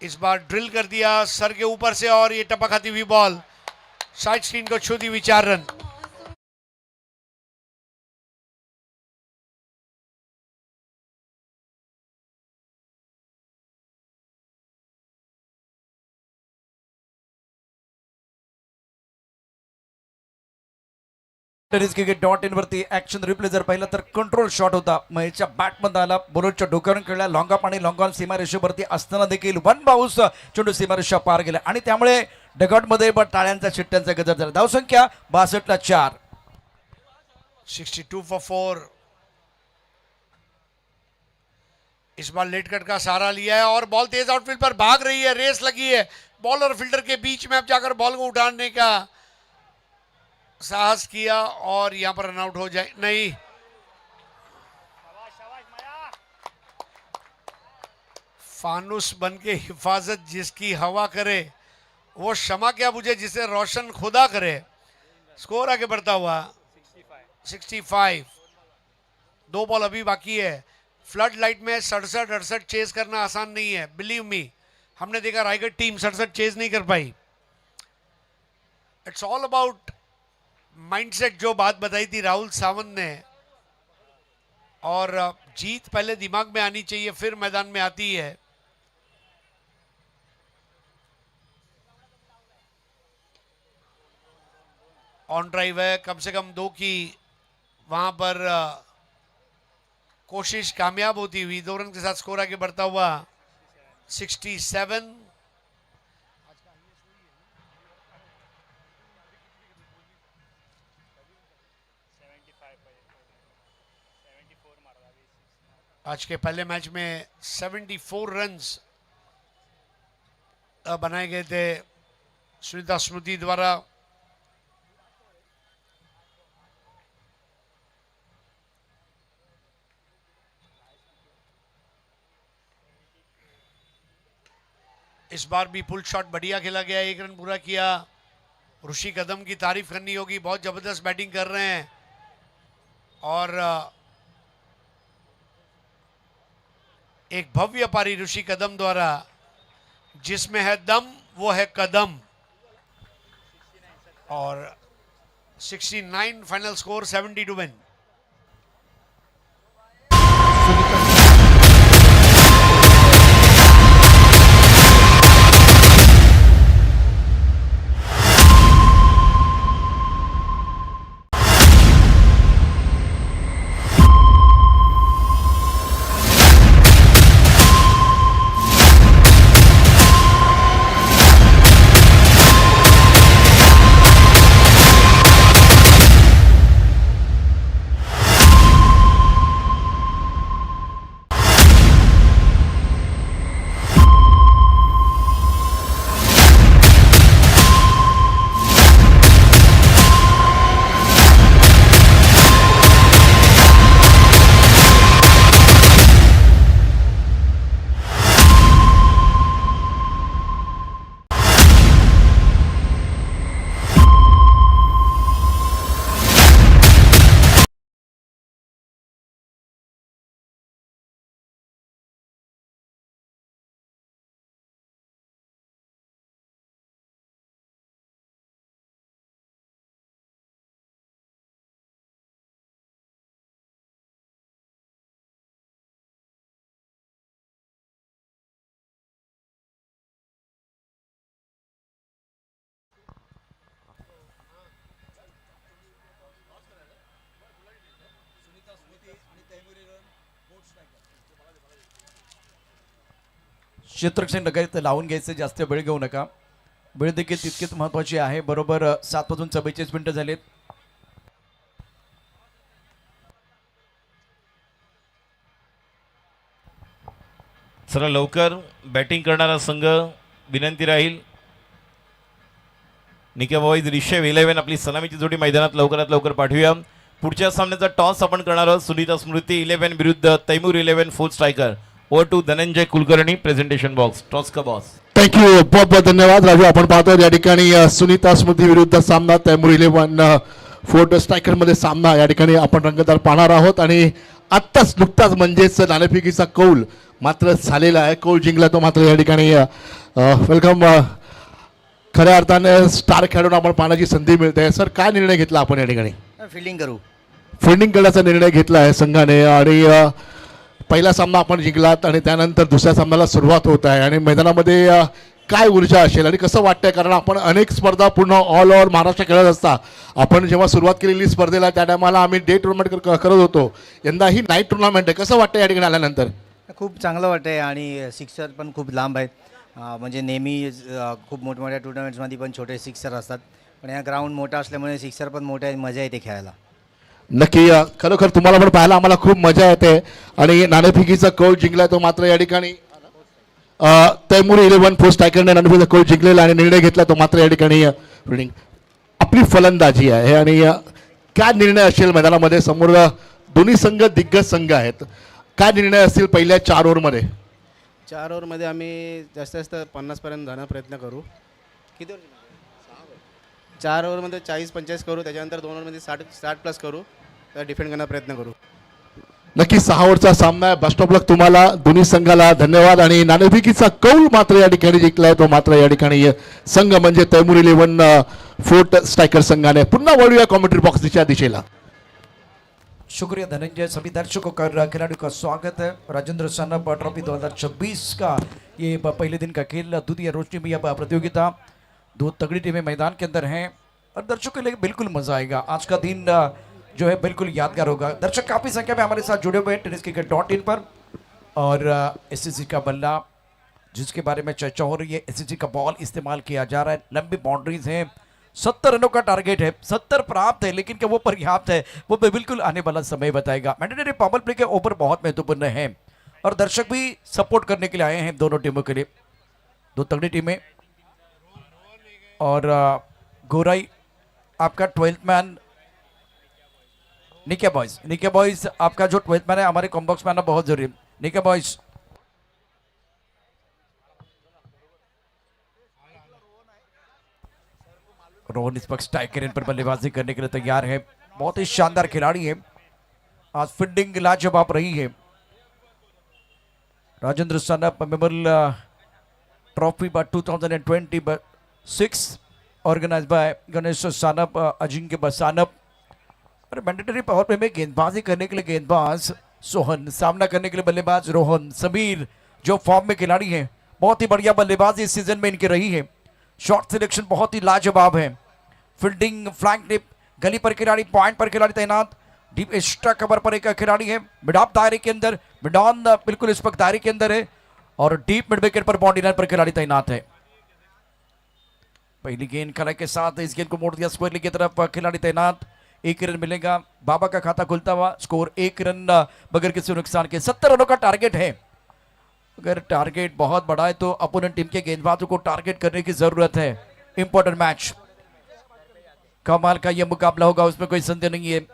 इस बार ड्रिल कर दिया सर के ऊपर से और ये टपक आती हुई बॉल साइड स्क्रीन को छू दी हुई, 4 रन। टेनिस क्रिकेट .in वरती ऍक्शन रिप्ले जर पाहिलं तर कंट्रोल शॉट होता, महेशच्या बॅटमध्ये आला, बॉलरच्या डोक्यावरून खेळला, लॉंग ऑफ आणि लॉंग ऑन सीमारेषेवरती असताना देखील वन बाउन्स चेंडू सीमारेषा पार गेला आणि त्यामुळे डगआउटमध्ये टाळ्यांचा शिट्ट्यांचा गजर झाला. धावसंख्या 62 ला 4. 62 for 4. इस बार लेट कट का सहारा लिया है और बॉल तेज आउटफील्ड पर भाग रही है, रेस लगी है बॉल और फील्डर के बीच में, अब जाकर बॉल को उठाने का साहस किया और यहां पर रन आउट हो जाए, नहीं। फानुस बन के हिफाजत जिसकी हवा करे, वो क्षमा क्या बुझे जिसे रोशन खुदा करे। स्कोर आगे बढ़ता हुआ 65. 2 बॉल अभी बाकी है। फ्लड लाइट में 67-68 चेज करना आसान नहीं है, बिलीव मी। हमने देखा रायगढ़ टीम 67 चेज नहीं कर पाई। इट्स ऑल अबाउट माइंडसेट, जो बात बताई थी राहुल सावंत ने, और जीत पहले दिमाग में आनी चाहिए फिर मैदान में आती है। ऑन ड्राइव है, कम से कम 2 की वहां पर कोशिश कामयाब होती हुई, 2 रन के साथ स्कोर आगे बढ़ता हुआ 67. आज के पहले मैच में 74 रन्स बनाए गए थे सुनीता स्मृति द्वारा। इस बार भी पुल शॉट बढ़िया खेला गया, 1 रन पूरा किया। ऋषि कदम की तारीफ करनी होगी, बहुत जबरदस्त बैटिंग कर रहे हैं और एक भव्य पारी ऋषि कदम द्वारा। जिसमें है दम वो है कदम। और 69 फाइनल स्कोर, 70 टू विन। क्षेत्ररक्षण डगाईत लावून घ्यायचे, जास्त वेळ घेऊ नका. वेळ देखील तितकीच महत्वाची आहे. बरोबर 7:44 झालेत. चला लवकर बॅटिंग करणारा संघ विनंती राहील निके बॉईज रिषेव 11 आपली सलामीची जोडी मैदानात लवकरात लवकर पाठवूया. पुढच्या सामन्याचा टॉस आपण करणार आहोत. सुनीता स्मृती 11 विरुद्ध Taimur 11 full striker. Over to Dhananjay Kulkarni presentation box. Toss का बॉस. थँक्यू, बहुत बहुत धन्यवाद राजू. आपण पाहतो या ठिकाणी सुनीता स्मृती विरुद्ध सामना तैमूर 11 फोर्ट स्ट्रायकर मध्ये सामना या ठिकाणी आपण रंगतदार पाहणार आहोत. आणि आत्ताच नुकताच म्हणजेच नाणेफेकीचा कौल मात्र झालेला आहे. कौल जिंकला तो मात्र या ठिकाणी वेलकम. खऱ्या अर्थाने स्टार खेळून आपण पाहण्याची संधी मिळते. सर, काय निर्णय घेतला आपण या ठिकाणी? फिल्डिंग करण्याचा निर्णय घेतला आहे संघाने. आणि पहिला सामना आपण जिंकलात आणि त्यानंतर दुसऱ्या सामन्याला सुरुवात होत आहे. आणि मैदानामध्ये काय ऊर्जा असेल आणि कसं वाटतंय? कारण आपण अनेक स्पर्धा पूर्ण ऑल ओव्हर महाराष्ट्र खेळत असता. आपण जेव्हा सुरुवात केलेली स्पर्धेला त्या टायमाला आम्ही डे टुर्नामेंट करत होतो. यंदा ही नाईट टुर्नामेंट आहे. कसं वाटतं या ठिकाणी आल्यानंतर? खूप चांगलं वाटतं आहे आणि सिक्सर पण खूप लांब आहेत. म्हणजे नेहमी खूप मोठमोठ्या टुर्नामेंट्समध्ये पण छोटे सिक्सर असतात, पण या ग्राउंड मोठा असल्यामुळे सिक्सर पण मोठे आहे. मजा येते खेळायला. नक्की, खरोखर तुम्हाला पण पाहायला आम्हाला खूप मजा येते. आणि नाणेफेकीचा कौल जिंकला तो मात्र या ठिकाणी तैमूर 11 फुल स्ट्रायकरने नाणेफेकीचा कौल जिंकलेला आणि निर्णय घेतला तो मात्र या ठिकाणी फिल्डिंग. आपली फलंदाजी आहे आणि काय निर्णय असेल मैदानामध्ये? समोर दोन्ही संघ दिग्गज संघ आहेत. काय निर्णय असतील पहिल्या 4 ओव्हरमध्ये? 4 ओव्हरमध्ये आम्ही जास्तीत जास्त 50पर्यंत जाण्याचा प्रयत्न करू. किती ओव्हर? 4 ओव्हरमध्ये 40-45 करू. त्याच्यानंतर 2 ओव्हरमध्ये 60 प्लस करू. तर डिफेंड करण्याचा प्रयत्न करू. नक्की 6 ओव्हरचा सामना आहे. बेस्ट ऑफ लक तुम्हाला दोन्ही संघाला. धन्यवाद. आणि नाणेफेकीचा कौल मात्र या ठिकाणी जिंकलाय तो मात्र या ठिकाणी संघ म्हणजे तैमूर 11 फोर्ट स्ट्रायकर संघाने. पुन्हा वळूया कॉमेंट्री बॉक्सच्या दिशेला. शुक्रिया धनंजय. सभी दर्शकों का खिलाड़ियों का स्वागत है. राजेंद्र सानप ट्रॉफी 2026 का ये पहले दिन का खेल. द्वितीय रोशनी में यह प्रतियोगिता. 2 तगड़ी टीमें मैदान के अंदर हैं और दर्शकों के लिए बिल्कुल मजा आएगा. आज का दिन जो है बिल्कुल यादगार होगा. दर्शक काफी संख्या में हमारे साथ जुड़े हुए हैं tenniscricket.in पर. और एसएससी का बल्ला जिसके बारे में चर्चा हो रही है. एसएससी का बॉल इस्तेमाल किया जा रहा है. लंबी बाउंड्रीज हैं. 70 रनों का टारगेट है. 70 प्राप्त है, लेकिन क्या वो पर्याप्त है? वो बिल्कुल आने वाला समय बताएगा. मैंडेटरी पावर प्ले के ओवर बहुत महत्वपूर्ण है और दर्शक भी सपोर्ट करने के लिए आए हैं दोनों टीमों के लिए. 2 तगड़ी टीमें. और गोराई आपका 12th मैन. निके बॉयज आपका जो 12th मैन है हमारे कॉम्बॉक्स में आना बहुत जरूरी है. निके बॉयज रोहन इस वक्त स्ट्राइकर पर बल्लेबाजी करने के लिए तैयार है. बहुत ही शानदार खिलाड़ी है. आज फील्डिंग लाजवाब रही है. Rajendra Sanap memorial trophy 2026 organise by Ganesh Sanap, Ajinkya Sanap. और मैंडेटरी पावर प्ले में गेंदबाजी करने के लिए गेंदबाज सोहन, सामना करने के लिए बल्लेबाज रोहन. समीर जो फॉर्म में खिलाड़ी हैं, बहुत ही बढ़िया बल्लेबाजी इस सीजन में इनकी रही है. शॉट सिलेक्शन बहुत ही लाजवाब है. फील्डिंग, फ्लैंक टिप, गली पर खिलाड़ी, पॉइंट पर खिलाड़ी तैनात. डीप एक्स्ट्रा कवर पर एक खिलाड़ी है. मिड ऑफ दायरे के अंदर, मिड ऑन बिल्कुल इस वक्त दायरे के अंदर है. और डीप मिड विकेट पर बाउंड्री लाइन पर खिलाड़ी तैनात है. पहली गेंद खड़ा के साथ इस गेंद को मोड़ दिया स्क्वायरली की तरफ. खिलाड़ी तैनात. 1 रन मिलेगा. बाबा का खाता खुलता हुआ. स्कोर 1 रन बगैर किसी नुकसान के. 70 रनों का टारगेट है. अगर टारगेट बहुत बड़ा है तो अपोनेंट टीम के गेंदबाजों को टारगेट करने की जरूरत है. इंपॉर्टेंट मैच, कमाल का यह मुकाबला होगा, उसमें कोई संदेह नहीं है.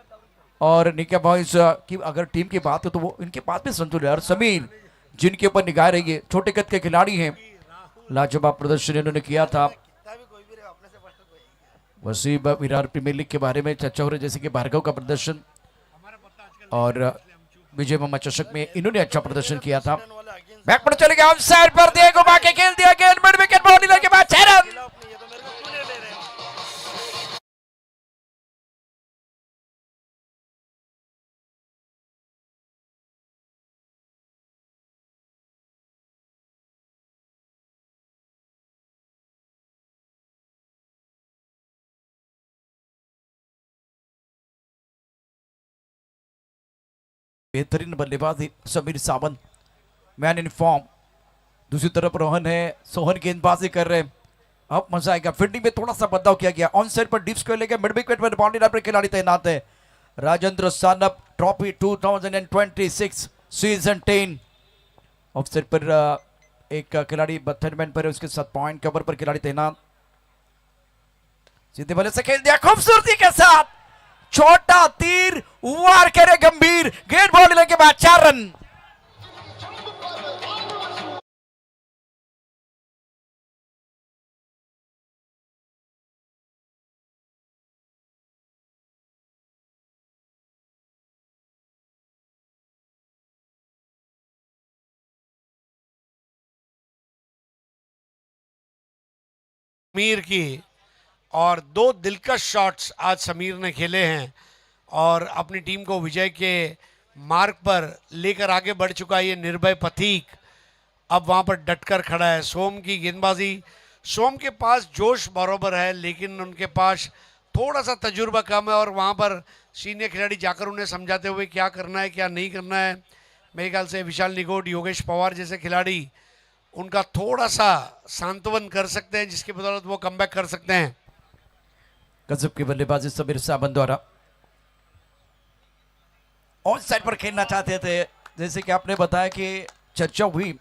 और निके बॉयज की अगर टीम की बात हो तो वो इनके पास भी संतुलन है. और समीर जिनके ऊपर निगाह रही है, छोटे कद के खिलाड़ी हैं. लाजवाब प्रदर्शन इन्होंने किया था. वसीब विराट प्रीमियर लीग के बारे में चर्चा हो रही है, जैसे कि भार्गव का प्रदर्शन और विजय मामा चषक में इन्होंने अच्छा प्रदर्शन किया था. बैक पर चले गए, ऑफ साइड पर दिया, घुमा के खेल दिया. गेंद मिड विकेट बाउंड्री लाइन के बाद 6 रन. बेहतरीन बल्लेबाजी Sameer Sawant, man in form. दूसरी तरफ रोहन है, सोहन गेंदबाजी कर रहे हैं. अब मजा आएगा. फील्डिंग में थोड़ा सा बदलाव किया गया. ऑन साइड पर डीप स्क्वायर लेके मिड विकेट पर बाउंड्री लाइन पर खिलाड़ी तैनात है. Rajendra Sanap trophy 2026 season 10. Of side पर एक खिलाड़ी 32 मैन पर है, उसके साथ पॉइंट कवर पर खिलाड़ी तैनात। सीधे बल्ले से खेल दिया खूबसूरती के साथ, छोटा तीर वार करे गंभीर, गेंद बॉल मिलने के बाद 4 रन। समीर की, और 2 दिलकश शॉट्स आज समीर ने खेले हैं और अपनी टीम को विजय के मार्ग पर लेकर आगे बढ़ चुका है ये निर्भय पथिक। अब वहां पर डटकर खड़ा है। सोम की गेंदबाजी, सोम के पास जोश बराबर है लेकिन उनके पास थोड़ा सा तजुर्बा कम है और वहां पर सीनियर खिलाड़ी जाकर उन्हें समझाते हुए क्या करना है क्या नहीं करना है। मेरे ख्याल से विशाल निगोट, योगेश पवार जैसे खिलाड़ी उनका थोड़ा सा सांत्वन कर सकते हैं, जिसकी बदौलत वो कमबैक कर सकते हैं। गजब की बल्लेबाजी समीर सावंत द्वारा। ऑन साइड पर खेलना चाहते थे, जैसे कि आपने बताया कि चर्चा हुई।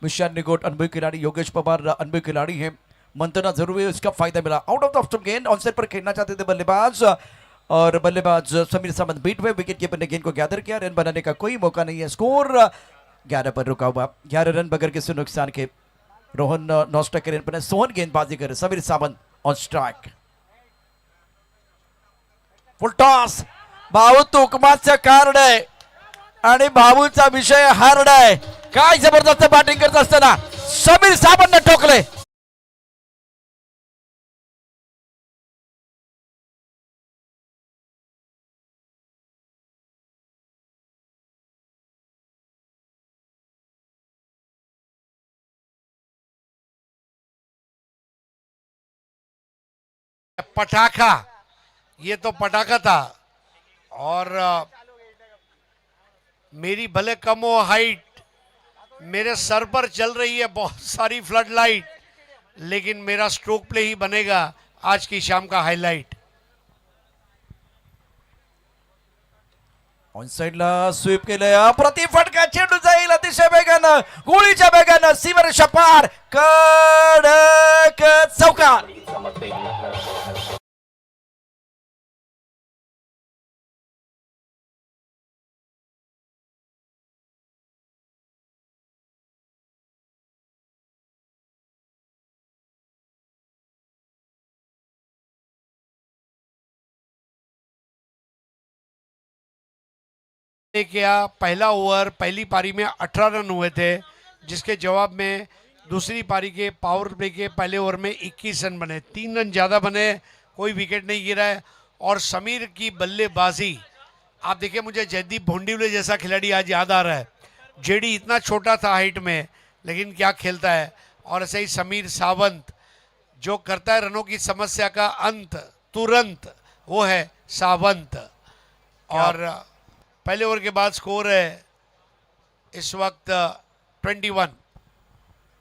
विशाल निगोट अनुभवी खिलाड़ी, योगेश पवार अनुभवी खिलाड़ी हैं, मंथना जरूरी है, उसका फायदा मिला। आउट ऑफ द ऑफ गेंद, ऑन साइड पर खेलना चाहते थे बल्लेबाज, और बल्लेबाज समीर सावंत बीट हुए। विकेट कीपर ने गेंद को गैदर किया, रन बनाने का कोई मौका नहीं है। स्कोर 11 पर रुका हुआ, 11 रन बगैर किसी नुकसान के। रोहन नॉस्टा के रन पर सोहन गेंदबाजी करे, Sameer Sawant on strike. Full toss, भाऊ तुकमाचं कार्ड आहे आणि भाऊचा विषय हार्ड आहे। काय जबरदस्त बॅटिंग करत असताना समीर सावंतने ठोकले। पटाखा, ये तो पटाखा था। और मेरी भले कम हो हाइट, मेरे सर पर चल रही है बहुत सारी फ्लड लाइट, लेकिन मेरा स्ट्रोक प्ले ही बनेगा आज की शाम का हाईलाइट। ऑन साइडला स्वीप केलंय, अप्रतिम फटका, चेंडू जाईल अतिशय वेगानं, गोळीच्या वेगानं, सीवर शपार, कडक चौकार। क्या पहला ओवर पहली पारी में 18 रन हुए थे, जिसके जवाब में दूसरी पारी के पावर प्ले के पहले ओवर में 21 रन बने, 3 रन ज़्यादा बने, कोई विकेट नहीं गिरा है। और समीर की बल्लेबाजी आप देखिए, मुझे जयदीप भोंडिवले जैसा खिलाड़ी आज याद आ रहा है। जेडी इतना छोटा था हाइट में, लेकिन क्या खेलता है। और ऐसे ही समीर सावंत जो करता है रनों की समस्या का अंत तुरंत, वो है सावंत। और पहले ओवर के बाद स्कोर है इस वक्त 21।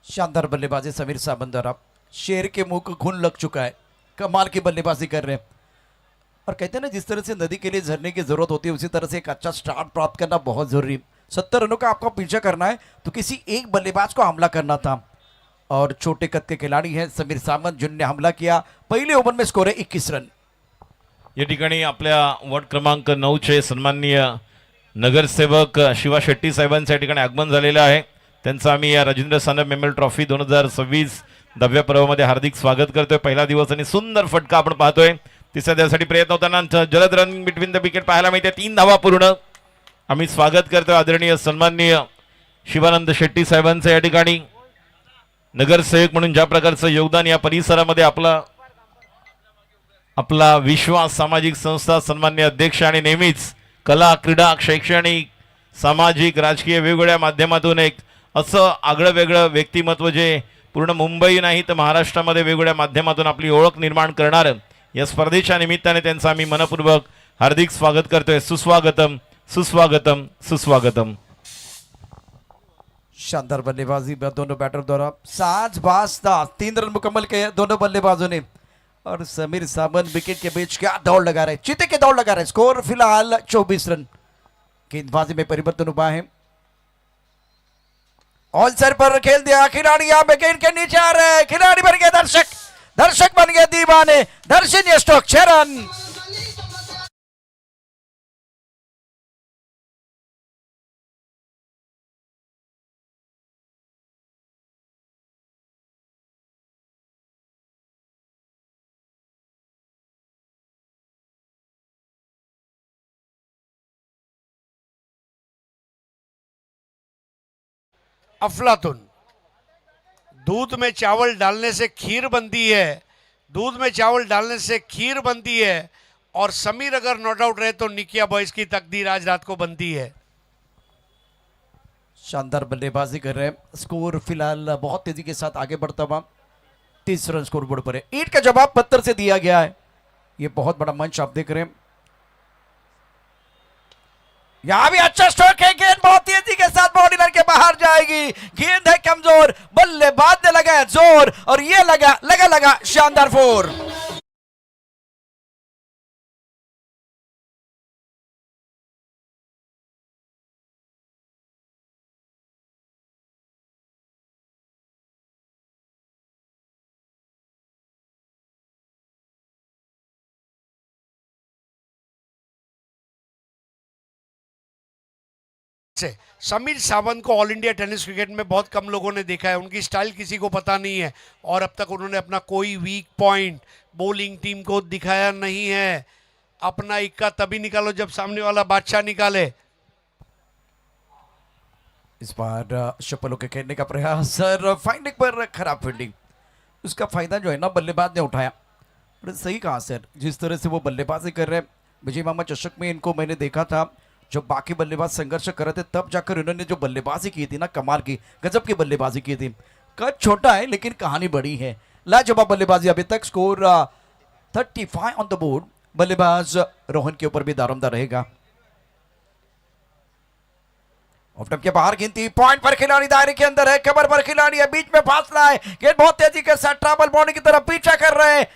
शानदार बल्लेबाजी समीर सावंत द्वारा, शेर के मुंह को घुन लग चुका है, कमाल की बल्लेबाजी कर रहे हैं। और कहते हैं ना, जिस तरह से नदी के लिए झरने की जरूरत होती है, उसी तरह से एक अच्छा स्टार्ट प्राप्त करना बहुत जरूरी है। 70 रनों का आपको पीछा करना है तो किसी एक बल्लेबाज को हमला करना था, और छोटे कद के खिलाड़ी हैं समीर सावंत जिनने हमला किया। पहले ओव्हर में स्कोर है 21 रन। या ठिकाणी आपल्या वॉर्ड क्रमांक 9चे सन्माननीय नगरसेवक शिवा शेट्टी साहेबांचं या ठिकाणी आगमन झालेलं आहे। त्यांचं आम्ही या राजेंद्र सानप मेमोरियल ट्रॉफी 2026 दहाव्या पर्वामध्ये हार्दिक स्वागत करतोय। पहिला दिवस आणि सुंदर फटका आपण पाहतोय। तिसऱ्या दिवसासाठी प्रयत्न होताना जलद रन बिटवीन द विकेट पाहायला मिळते, 3 धावा पूर्ण। आम्ही स्वागत करतोय आदरणीय सन्माननीय शिवानंद शेट्टी साहेबांचं या ठिकाणी नगरसेवक म्हणून ज्या प्रकारचं योगदान या परिसरामध्ये आपला विश्वास सामाजिक संस्था सन्माननीय अध्यक्ष आणि नेहमीच कला, क्रीडा, शैक्षणिक, सामाजिक, राजकीय वेगवेगळ्या माध्यमातून एक असं आगळं वेगळं व्यक्तिमत्व जे पूर्ण मुंबई नाही तर महाराष्ट्रामध्ये वेगवेगळ्या माध्यमातून आपली ओळख निर्माण करणार, या स्पर्धेच्या निमित्ताने त्यांचं आम्ही मनपूर्वक हार्दिक स्वागत करतोय। सुस्वागतम, सुस्वागतम, सुस्वागतम। शानदार बल्लेबाजी दोनों बैटर द्वारा, साज बाज था, 3 रन मुकम्मल किए दोनों बल्लेबाजों ने। और समीर सावंत विकेट के बीच क्या दौड़ लगा रहे, चीते के दौड़ लगा रहे। स्कोर फिलहाल 24 रन। गेंदबाजी में परिवर्तन हुआ है। ऑल सर पर खेल दिया खिलाड़ी, यहाँ पे गेंद के नीचे आ रहे हैं, खिलाड़ी बन गए दर्शक, दर्शक बन गए दीवाने, दर्शन स्टॉक 6 रन। अफलातुन, दूध में चावल डालने से खीर बनती है, दूध में चावल डालने से खीर बनती है, और समीर अगर नॉट आउट रहे तो निकिया बॉयज की तकदीर आज रात को बनती है। शानदार बल्लेबाजी कर रहे हैं, स्कोर फिलहाल बहुत तेजी के साथ आगे बढ़ता हुआ 30 रन स्कोर बोर्ड पर है। ईंट का जवाब पत्थर से दिया गया है, ये बहुत बड़ा मंच आप देख रहे हैं। यहां भी अच्छा स्ट्रोक है, गेंद बहुत तेजी के साथ बाउंड्री लाइन के बाहर जाएगी, गेंद है कमजोर, बल्लेबाज ने लगाया जोर और ये लगा शानदार 4। से समीर सावंत को ऑल इंडिया टेनिस क्रिकेट में बहुत कम लोगों ने देखा है, उनकी स्टाइल किसी को पता नहीं है, और अब तक उन्होंने अपना कोई वीक पॉइंट बॉलिंग टीम को दिखाया नहीं है। अपना इक्का तभी निकालो जब सामने वाला बादशाह निकाले। इस बार शपलों के खेलने का प्रयास, सर फाइंडिंग पर खराब फील्डिंग, उसका फायदा जो है ना बल्लेबाज ने उठाया। सही कहा सर, जिस तरह से वो बल्लेबाजी कर रहे हैं, विजय मामा चषक में इनको मैंने देखा था जब बाकी बल्लेबाज संघर्ष कर रहे थे, तब जाकर इन्होंने जो बल्लेबाजी की थी ना, कमाल की, गजब की बल्लेबाजी की थी। कद छोटा है लेकिन कहानी बड़ी है, लाजवाब बल्लेबाजी। अभी तक स्कोर 35 ऑन द बोर्ड, बल्लेबाज रोहन के ऊपर भी दारोमदार रहेगा। ऑफ टॉप के बाहर गिनती, पॉइंट पर खिलाड़ी दायरे के अंदर है, कवर पर खिलाड़ी है, बीच में फासला है, गेंद बहुत तेजी के साथ ट्रैवल बाउंड्री की तरफ पीछा कर रहे हैं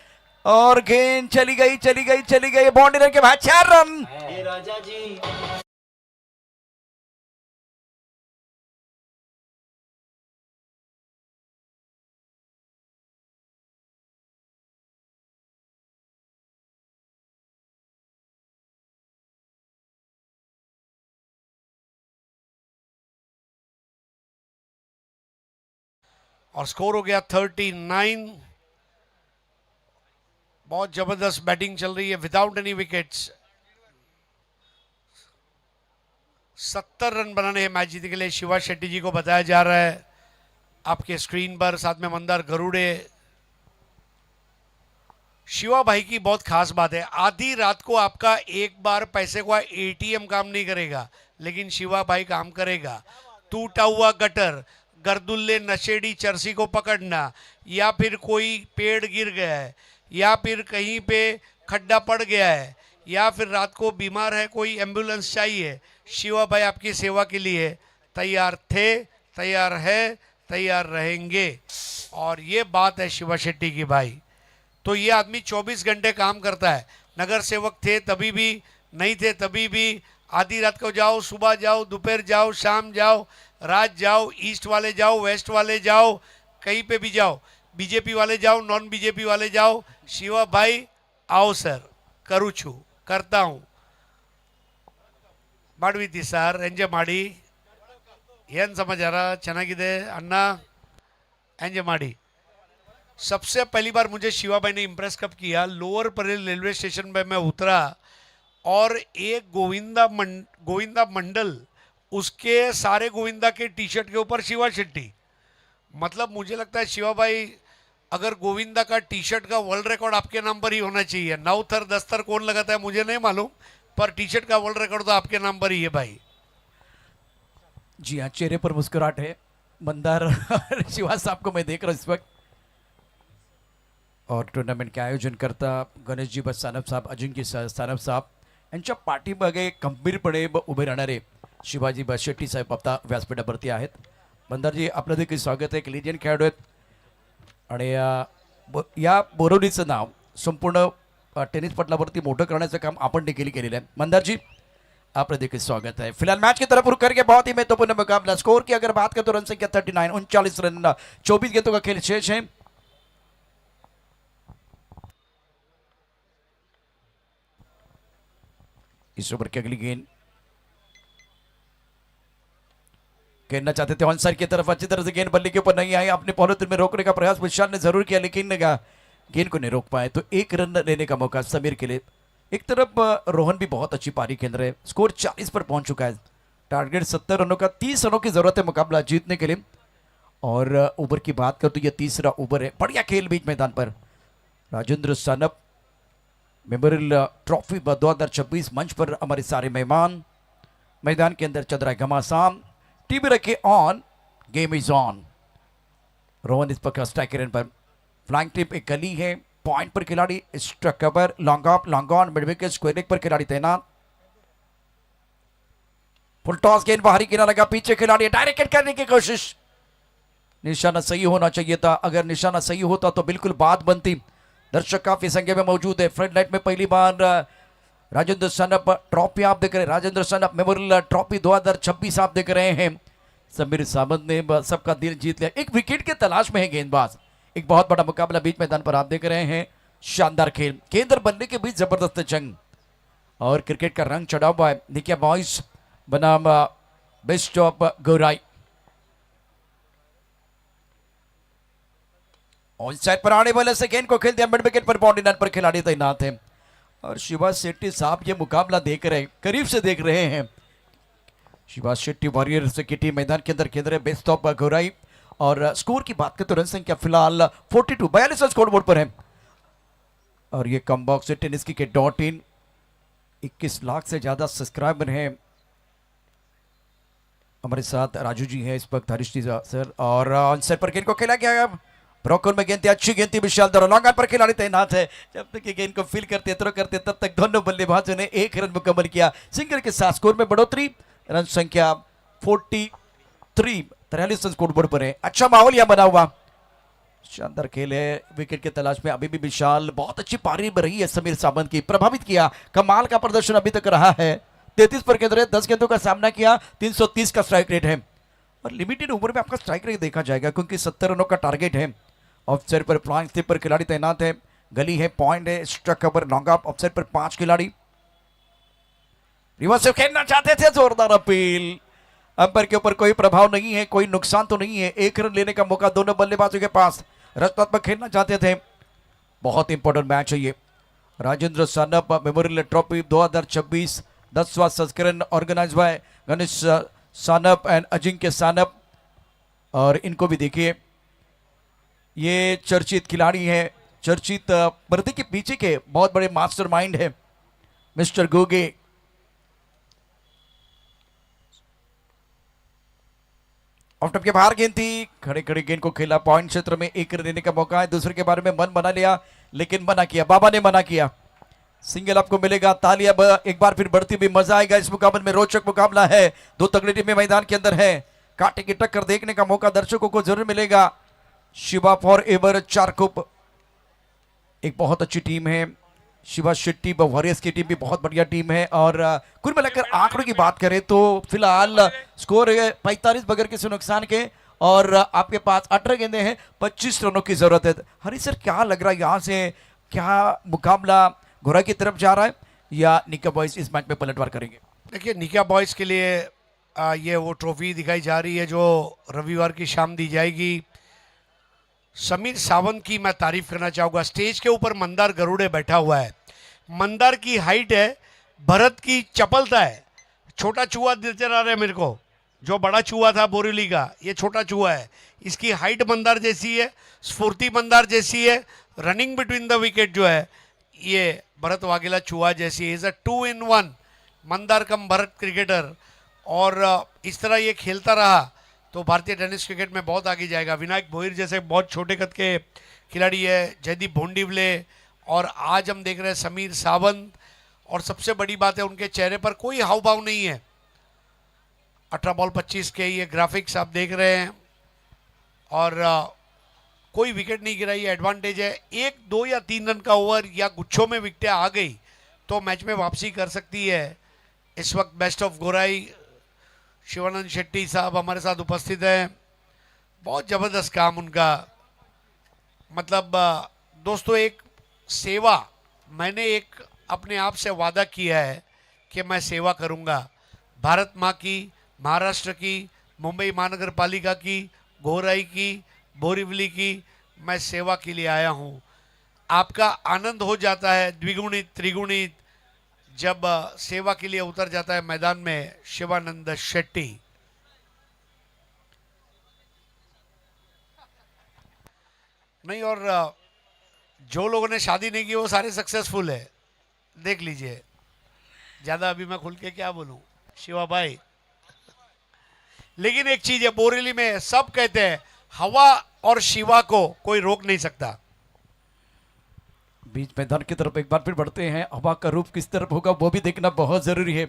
और गेंद चली गई बाउंड्री लाइन के बाहर 4 रन। और स्कोर हो गया 39। बहुत जबरदस्त बैटिंग चल रही है विदाउट एनी विकेट्स। 70 रन बनाने हैं मैच जीतने के लिए, शिवा शेट्टी जी को बताया जा रहा है आपके स्क्रीन पर, साथ में मंदार गरुड़े। शिवा भाई की बहुत खास बात है, आधी रात को आपका एक बार पैसे का एटीएम काम नहीं करेगा, लेकिन शिवा भाई काम करेगा। टूटा हुआ गटर, गर्दुल्ले नशेड़ी चरसी को पकड़ना, या फिर कोई पेड़ गिर गया है, या फिर कहीं पे खड्डा पड़ गया है, या फिर रात को बीमार है, कोई एम्बुलेंस चाहिए, शिवा भाई आपकी सेवा के लिए तैयार थे, तैयार है, तैयार रहेंगे। और ये बात है शिवा शेट्टी की भाई। तो ये आदमी 24 घंटे काम करता है, नगर सेवक थे तभी भी, नहीं थे तभी भी, आधी रात को जाओ, सुबह जाओ, दोपहर जाओ, शाम जाओ, रात जाओ, ईस्ट वाले जाओ, वेस्ट वाले जाओ, कहीं पे भी जाओ, बीजेपी वाले जाओ, नॉन बीजेपी वाले जाओ, शिवा भाई आओ सर, करू छू, करता हूँ, ಮಾಡ್ಬಿತಿ ಸರ್, ಎಂಜಾಯ್ ಮಾಡಿ, ಏನು ಸಮಾಚಾರ, ಚೆನ್ನಾಗಿದೆ अन्ना, एंजॉय ಮಾಡಿ। सबसे पहली बार मुझे शिवा भाई ने इम्प्रेस कब किया, लोअर परेल रेलवे स्टेशन पे मैं उतरा और एक गोविंदा मंडल, उसके सारे गोविंदा के टी शर्ट के ऊपर शिवा शेट्टी। मतलब मुझे लगता है शिवा भाई, अगर गोविंदा का टी शर्ट का वर्ल्ड रिकॉर्ड आपके नाम पर ही होना चाहिए। 9 थर 10 थर कौन लगाता है मुझे नहीं मालूम, पर टी शर्ट का वर्ल्ड रिकॉर्ड तो आपके नाम पर ही है भाई। जी हाँ, चेहरे पर मुस्कुराहट है मंदार शिवा साहब को मैं देख रहा हूँ इस वक्त। और टूर्नामेंट के आयोजनकर्ता गणेश जी सानप साहेब, अजिंक्य सानप साहेब यांच्या पाठीमागे खंबीरपणे उभे राहणारे शिवाजी शेट्टी साहेब आता व्यासपीठावरती आहेत। मंदारजी, आपलं देखील स्वागत आहे, एक लिजंड खेळाडू आहेत आणि या बोरवलीचं नाव संपूर्ण टेनिस पटलावरती मोठं करण्याचं काम आपण देखील केलेलं आहे। मंदारजी, आपने देखिए स्वागत है। फिलहाल मैच की तरफ रुक करके बहुत ही महत्वपूर्ण मुकाबला। स्कोर की अगर बात करें तो रन संख्या 39, 39 रन, 24 गेंदों का खेल शेष है। इस ओवर की अगली गेंद खेलना चाहते थे ऑन साइड की तरफ, अच्छी तरह से गेंद बल्ले के ऊपर नहीं आई। अपने पॉलिथिन में रोकने का प्रयास विशाल ने जरूर किया, लेकिन गेंद को नहीं रोक पाए, तो एक रन लेने का मौका समीर के लिए। एक तरफ रोहन भी बहुत अच्छी पारी खेल रहे हैं, स्कोर 40 पर पहुंच चुका है। टारगेट 70 रनों का, 30 रनों की जरूरत है मुकाबला जीतने के लिए। और ओवर की बात करें तो यह तीसरा ओवर है। बढ़िया खेल बीच मैदान पर। राजेंद्र सानप मेमोरियल ट्रॉफी 2026 मंच पर हमारे सारे मेहमान मैदान के अंदर चल रहा है घमासान। टीवी रखे on, game is on. Rohan इस पर स्ट्राइक रेन पर फ्लाइंग टिप, एक गली है, पॉइंट पर खिलाड़ी, strike cover, long off, long on, mid wicket, square leg पर खिलाड़ी तैनात। फुल टॉस गेंद बाहरी किनारा लगा, पीछे खिलाड़ी डायरेक्ट करने की कोशिश, निशाना सही होना चाहिए था। अगर निशाना सही होता तो बिल्कुल बात बनती। दर्शक काफी संख्या में मौजूद है। फ्रंट लाइट में पहली बार राजेंद्र सनप ट्रॉफी आप देख रहे हैं, राजेंद्र सनप मेमोरियल ट्रॉफी 2026 आप देख रहे हैं। समीर सावंत ने सबका दिल जीत लिया। एक विकेट के तलाश में है गेंदबाज। एक बहुत बड़ा मुकाबला बीच मैदान पर आप देख रहे हैं। शानदार खेल, केंद्र बल्ले के बीच जबरदस्त जंग और क्रिकेट का रंग चढ़ा हुआ है। निकिया बॉयज बनाम best of Gaurai. On side पर आने वाले से गेंद को खेल दिया, मिड विकेट पर बाउंड्री लाइन पर खिलाड़ी तैनात है। और शिवा शेट्टी साहब ये मुकाबला देख रहे हैं, करीब से देख रहे हैं। शिवा शेट्टी वॉरियर्स की टीम मैदान के अंदर खेल रहे बेस्ट ऑफ गौराई। और स्कोर की बात करें तो रन संख्या फिलहाल 42, 42 स्कोर बोर्ड पर है। और ये कम बॉक्स टेनिस की .in 21 लाख से ज्यादा सब्सक्राइबर हैं। हमारे साथ राजू जी हैं इस वक्त, हरीश जी सर। और आंसर पर गेंद को खेला गया, ब्रोकन में गेंद थी, अच्छी गेंद थी, विशाल द्वारा लॉन्ग ऑन पर खिलाड़ी तैनात है। जब तक ये गेंद को फील करते थ्रो करते तब तक दोनों बल्लेबाजों ने एक रन मुकम्मल किया। सिंगल के साथ स्कोर में बढ़ोतरी, रन संख्या 43, 43 स्कोर बोर्ड पर है। अच्छा माहौल यहां बना हुआ, शानदार खेल है। विकेट के तलाश में अभी भी विशाल, बहुत अच्छी पारी रही है समीर सावंत की, प्रभावित किया। कमाल का प्रदर्शन अभी तक रहा है। 33 पर गेंद, 10 गेंदों का सामना किया, 330 का स्ट्राइक रेट है। और लिमिटेड ओवर में आपका स्ट्राइक रेट देखा जाएगा क्योंकि 70 रनों का टारगेट है। ऑफसाइड पर फ्लाइंग स्लिप पर खिलाड़ी तैनात है, गली है, पॉइंट है, strike cover, long off, offside पर 5 खिलाड़ी। रिवर्स से खेलना चाहते थे, जोरदार अपील। अंपायर के ऊपर कोई प्रभाव नहीं है, कोई नुकसान तो नहीं है। एक रन लेने का मौका दोनों बल्लेबाजों के पास। रचनात्मक खेलना चाहते थे। बहुत इंपॉर्टेंट मैच है ये। राजेंद्र सानप मेमोरियल ट्रॉफी 2026 10वां संस्करण organise by Ganesh Sanap and Ajinkya Sanap. और इनको भी देखिए, ये चर्चित खिलाड़ी है, चर्चित पर्दे के पीछे के बहुत बड़े मास्टरमाइंड है मिस्टर गोगे। ऑफ टॉप के बाहर गेंद थी, खड़े खड़े गेंद को खेला, पॉइंट क्षेत्र में एक रन लेने का मौका है। दूसरे के बारे में मन बना लिया, लेकिन मना किया, बाबा ने मना किया। सिंगल आपको मिलेगा, तालियां एक बार फिर बढ़ती हुई, मजा आएगा इस मुकाबले में। रोचक मुकाबला है, दो तगड़ी टीमें मैदान के अंदर है। कांटे की टक्कर देखने का मौका दर्शकों को जरूर मिलेगा। शिवा फॉर एवर चारकुप एक बहुत अच्छी टीम है। शिवा शेट्टी वॉरियर्स की टीम भी बहुत बढ़िया टीम है। और कुल मिलाकर आंकड़ों की बात करें तो फिलहाल स्कोर है 45 बगैर किसी नुकसान के। और आपके पास 18 गेंदें हैं, 25 रनों की जरूरत है। हरी सर, क्या लग रहा है यहाँ से, क्या मुकाबला घोड़ा की तरफ जा रहा है या निका बॉयज इस मैच में पलटवार करेंगे? देखिए, निका बॉयज के लिए ये वो ट्रॉफी दिखाई जा रही है जो रविवार की शाम दी जाएगी। समीर सावंत की मैं तारीफ करना चाहूँगा। स्टेज के ऊपर मंदार गरुड़े बैठा हुआ है। मंदार की हाइट है, भरत की चपलता है। छोटा चूहा नजर आ रहा है मेरे को, जो बड़ा चूहा था बोरीवली का, ये छोटा चूहा है। इसकी हाइट मंदार जैसी है, स्फूर्ति मंदार जैसी है। रनिंग बिटवीन द विकेट जो है ये भरत वाघेला चूहा जैसी है। Is a 2 in 1 Mandar come Bharat cricketer. और इस तरह ये खेलता रहा तो भारतीय टेनिस क्रिकेट में बहुत आगे जाएगा। विनायक भोईर जैसे बहुत छोटे कद के खिलाड़ी है, जयदीप भोंडिवले, और आज हम देख रहे हैं समीर सावंत। और सबसे बड़ी बात है, उनके चेहरे पर कोई हाव भाव नहीं है। 18 बॉल 25 के ये ग्राफिक्स आप देख रहे हैं। और कोई विकेट नहीं गिरा, ये एडवांटेज है। 1, 2 या 3 रन का ओवर या गुच्छों में विकेटें आ गई तो मैच में वापसी कर सकती है इस वक्त बेस्ट ऑफ गोराई शिवानंद शेट्टी साहब हमारे साथ उपस्थित हैं। बहुत ज़बरदस्त काम उनका, मतलब दोस्तों एक सेवा, मैंने एक अपने आप से वादा किया है कि मैं सेवा करूंगा। भारत माँ की, महाराष्ट्र की, मुंबई महानगर पालिका की, गोराई की, बोरीवली की, मैं सेवा के लिए आया हूं। आपका आनंद हो जाता है द्विगुणित त्रिगुणित जब सेवा के लिए उतर जाता है मैदान में शिवानंद शेट्टी। नहीं, और जो लोगों ने शादी नहीं की वो सारे सक्सेसफुल है, देख लीजिए। ज्यादा अभी मैं खुल के क्या बोलूं शिवा भाई। लेकिन एक चीज है, बोरेली में सब कहते हैं हवा और शिवा को कोई रोक नहीं सकता। बीच मैदान की तरफ एक बार फिर बढ़ते हैं। हवा का रूप किस तरफ होगा वो भी देखना बहुत जरूरी है।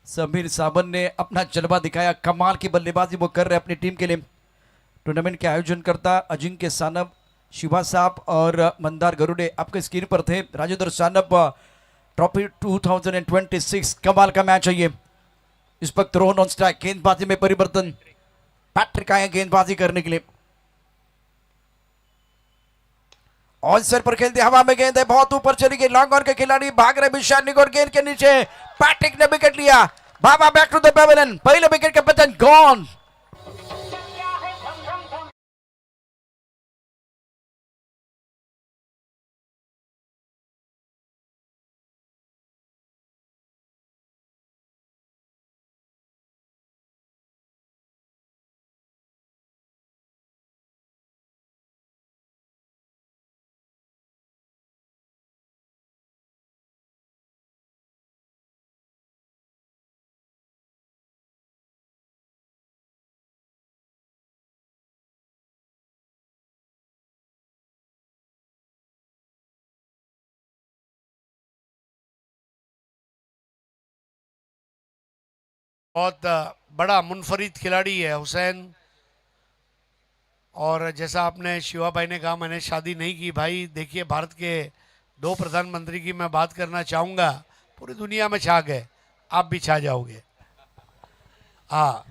समीर सावन ने अपना जलवा दिखाया, कमाल की बल्लेबाजी वो कर रहे हैं अपनी टीम के लिए। टूर्नामेंट के आयोजन करता अजिंक्य सानप, शिवा साहब और मंदार गरुड़े आपके स्क्रीन पर थे। राजेंद्र सानप ट्रॉफी 2026, कमाल का मैच है ये। इस वक्त रोहन ऑन स्ट्राइक, गेंदबाजी में परिवर्तन, पैट्रिक आए गेंदबाजी करने के लिए। ऑन सर पर खेलते, हवा में गेंद है, बहुत ऊपर चली गई, लॉन्ग ऑन के खिलाड़ी भाग रहे विशाल निगोर, गेंद के नीचे पैट्रिक ने विकेट लिया। बाबा बैक टू द पेविलियन, पहले विकेट का पतन गॉन। बहुत बड़ा मुनफरिद खिलाड़ी है हुसैन। और जैसा आपने शिवा भाई ने कहा मैंने शादी नहीं की, भाई देखिए भारत के 2 प्रधानमंत्री की मैं बात करना चाहूँगा, पूरी दुनिया में छा गए, आप भी छा जाओगे। हाँ,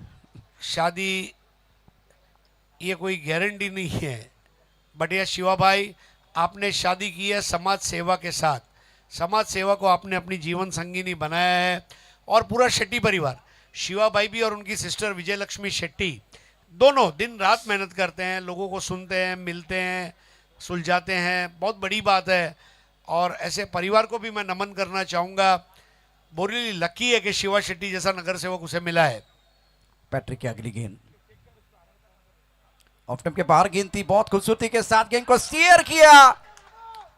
शादी ये कोई गारंटी नहीं है, बट यह शिवा भाई आपने शादी की है समाज सेवा के साथ। समाज सेवा को आपने अपनी जीवन संगिनी बनाया है। और पूरा शेट्टी परिवार, शिवा भाई भी और उनकी सिस्टर विजय लक्ष्मी शेट्टी, दोनों दिन रात मेहनत करते हैं, लोगों को सुनते हैं, मिलते हैं, सुलझाते हैं, बहुत बड़ी बात है। और ऐसे परिवार को भी मैं नमन करना चाहूँगा। बोरीवली लकी है कि शिवा शेट्टी जैसा नगर सेवक उसे मिला है। पैट्रिक की अगली गेंद ऑफ स्टंप के बाहर गेंद थी, बहुत खूबसूरती के साथ गेंद को स्टीयर किया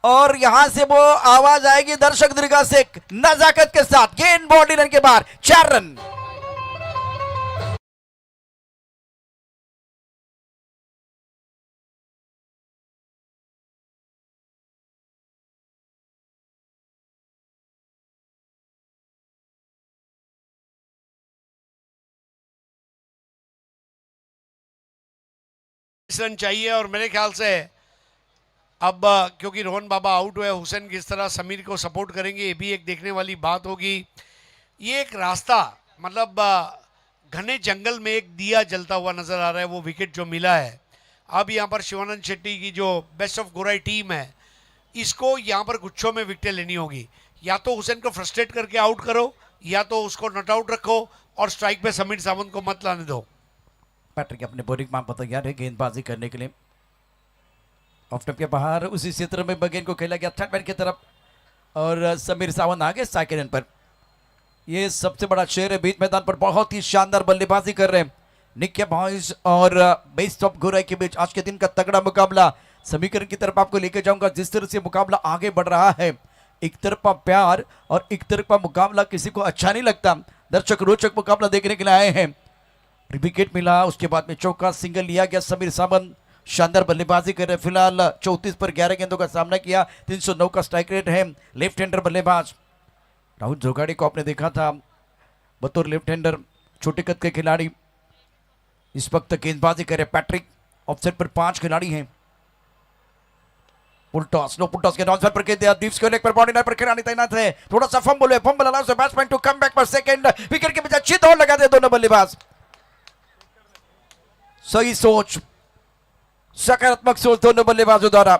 और यहां से वो आवाज आएगी दर्शक दीर्घा से नजाकत के साथ। गेंद बॉडी रन के बाहर, 4 रन। रन चाहिए और मेरे ख्याल से अब क्योंकि रोहन बाबा आउट हुए, हुसैन किस तरह समीर को सपोर्ट करेंगे ये भी एक देखने वाली बात होगी। ये एक रास्ता, मतलब घने जंगल में एक दिया जलता हुआ नजर आ रहा है, वो विकेट जो मिला है। अब यहाँ पर शिवानंद शेट्टी की जो बेस्ट ऑफ गोराई टीम है, इसको यहाँ पर गुच्छों में विकेटें लेनी होगी। या तो हुसैन को फ्रस्ट्रेट करके आउट करो, या तो उसको नॉट आउट रखो और स्ट्राइक पे समीर सावंत को मत लाने दो। पैट्रिक अपने बॉलिंग मां पर तैयार है गेंदबाजी करने के लिए। ऑफ स्टंप के बाहर उसी क्षेत्र में गेंद को खेला गया थर्ड मैन की तरफ और समीर सावंत आगे सेकंड रन पर। ये सबसे बड़ा शेर है बीच मैदान पर, बहुत ही शानदार बल्लेबाजी कर रहे हैं निक्या बॉयज और बेस्ट ऑफ गोराई के बीच आज के दिन का तगड़ा मुकाबला। समीकरण की तरफ आपको लेकर जाऊंगा, जिस तरह से मुकाबला आगे बढ़ रहा है, एक तरफा प्यार और एक तरफा मुकाबला किसी को अच्छा नहीं लगता। दर्शक रोचक मुकाबला देखने के लिए आए हैं। विकेट मिला, उसके बाद में चौका सिंगल लिया गया। समीर सावंत शानदार बल्लेबाजी कर रहे हैं, फिलहाल 34 पर 11 गेंदों का सामना किया, 309 का स्ट्राइक रेट है। लेफ्ट हैंडर बल्लेबाज राहुल जोगाड़ी को आपने देखा था बतौर लेफ्ट हैंडर, छोटे कद के खिलाड़ी, इस वक्त गेंदबाजी कर रहे पैट्रिक। ऑफसेट पर 5 खिलाड़ी हैं। पुलटॉस नो पुलटॉस के नॉन पर दीप्स के लेग पर बॉडी लाइन पर खिलाड़ी तैनात है, थोड़ा सा फंबल है, fumble allows the batsman to come back for second wicket के पीछे अच्छी दौड़ लगाते हैं दोनों बल्लेबाज। सही सोच, सकारात्मक सोच दोनों बल्लेबाजों द्वारा।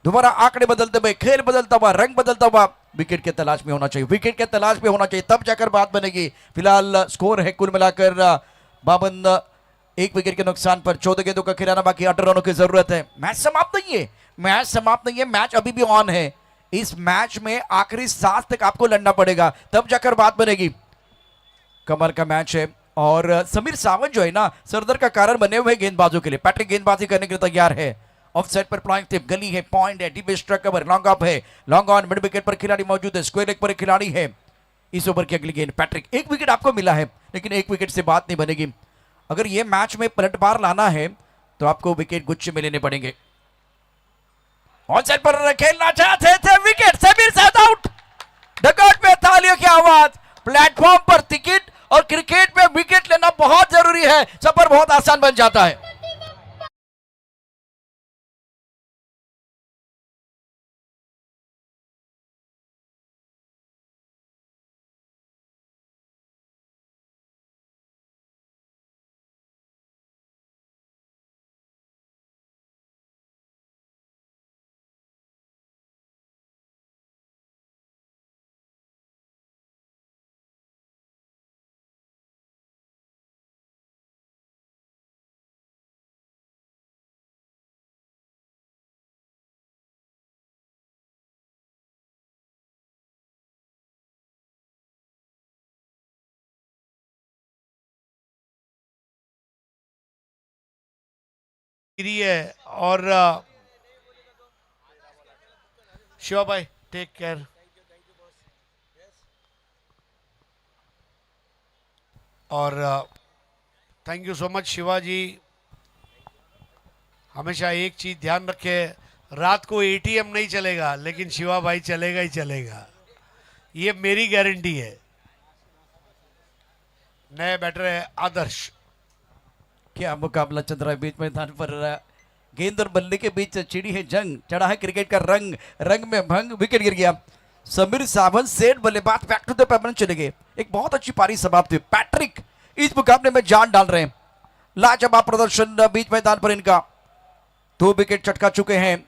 दोबारा आंकड़े बदलते हुए, खेल बदलता हुआ, रंग बदलता हुआ, विकेट के तलाश में होना चाहिए, विकेट के तलाश में होना चाहिए, तब जाकर बात बनेगी। फिलहाल स्कोर है कुल मिलाकर 52, एक विकेट के नुकसान पर 14 गेंदों का खिलाना बाकी, 8 रनों की जरूरत है। मैच समाप्त नहीं है, मैच समाप्त नहीं है, मैच अभी भी ऑन है। इस मैच में आखिरी सांस तक आपको लड़ना पड़ेगा, तब जाकर बात बनेगी। कमर का मैच है और समीर सावंत जो है ना सरदर का कारण बने हुए गेंदबाजों के लिए। पैट्रिक गेंदबाजी करने के लिए तैयार है, ऑफ साइड पर प्लाइंग टिप, गली है, पॉइंट है, deep strike cover, long off है, लॉन्ग ऑन, मिड विकेट पर खिलाड़ी मौजूद है, स्क्वायर लेग पर एक खिलाड़ी है। इस ओवर की अगली गेंद पैट्रिक, एक विकेट आपको मिला है लेकिन एक विकेट से बात नहीं बनेगी। अगर यह मैच में पलटवार लाना है तो आपको विकेट गुच्छे में लेने पड़ेंगे। ऑन साइड पर खेलना चाहते थे, wicket, Sameer Sawant out. Dugout में तालियों की आवाज, प्लेटफॉर्म पर टिकट और क्रिकेट में विकेट लेना बहुत जरूरी है, सफर बहुत आसान बन जाता है। गिरी है और शिवा भाई टेक केयर। और thank you so much Shiva ji. हमेशा एक चीज ध्यान रखे, रात को एटीएम नहीं चलेगा लेकिन शिवा भाई चलेगा ही चलेगा, ये मेरी गारंटी है। नए बैटर है आदर्श। क्या मुकाबला चल रहा है बीच मैदान पर, गेंद और बल्ले के बीच चिड़ी है जंग, चढ़ा है क्रिकेट का रंग, रंग में भंग, विकेट गिर गया। समीर सावंत सेठ बल्लेबाज बैक टू द परमानेंट चले गए, एक बहुत अच्छी पारी समाप्त हुई। पैट्रिक इस मुकाबले में जान डाल रहे हैं, लाजवाब प्रदर्शन बीच मैदान पर इनका, 2 विकेट चटका चुके हैं।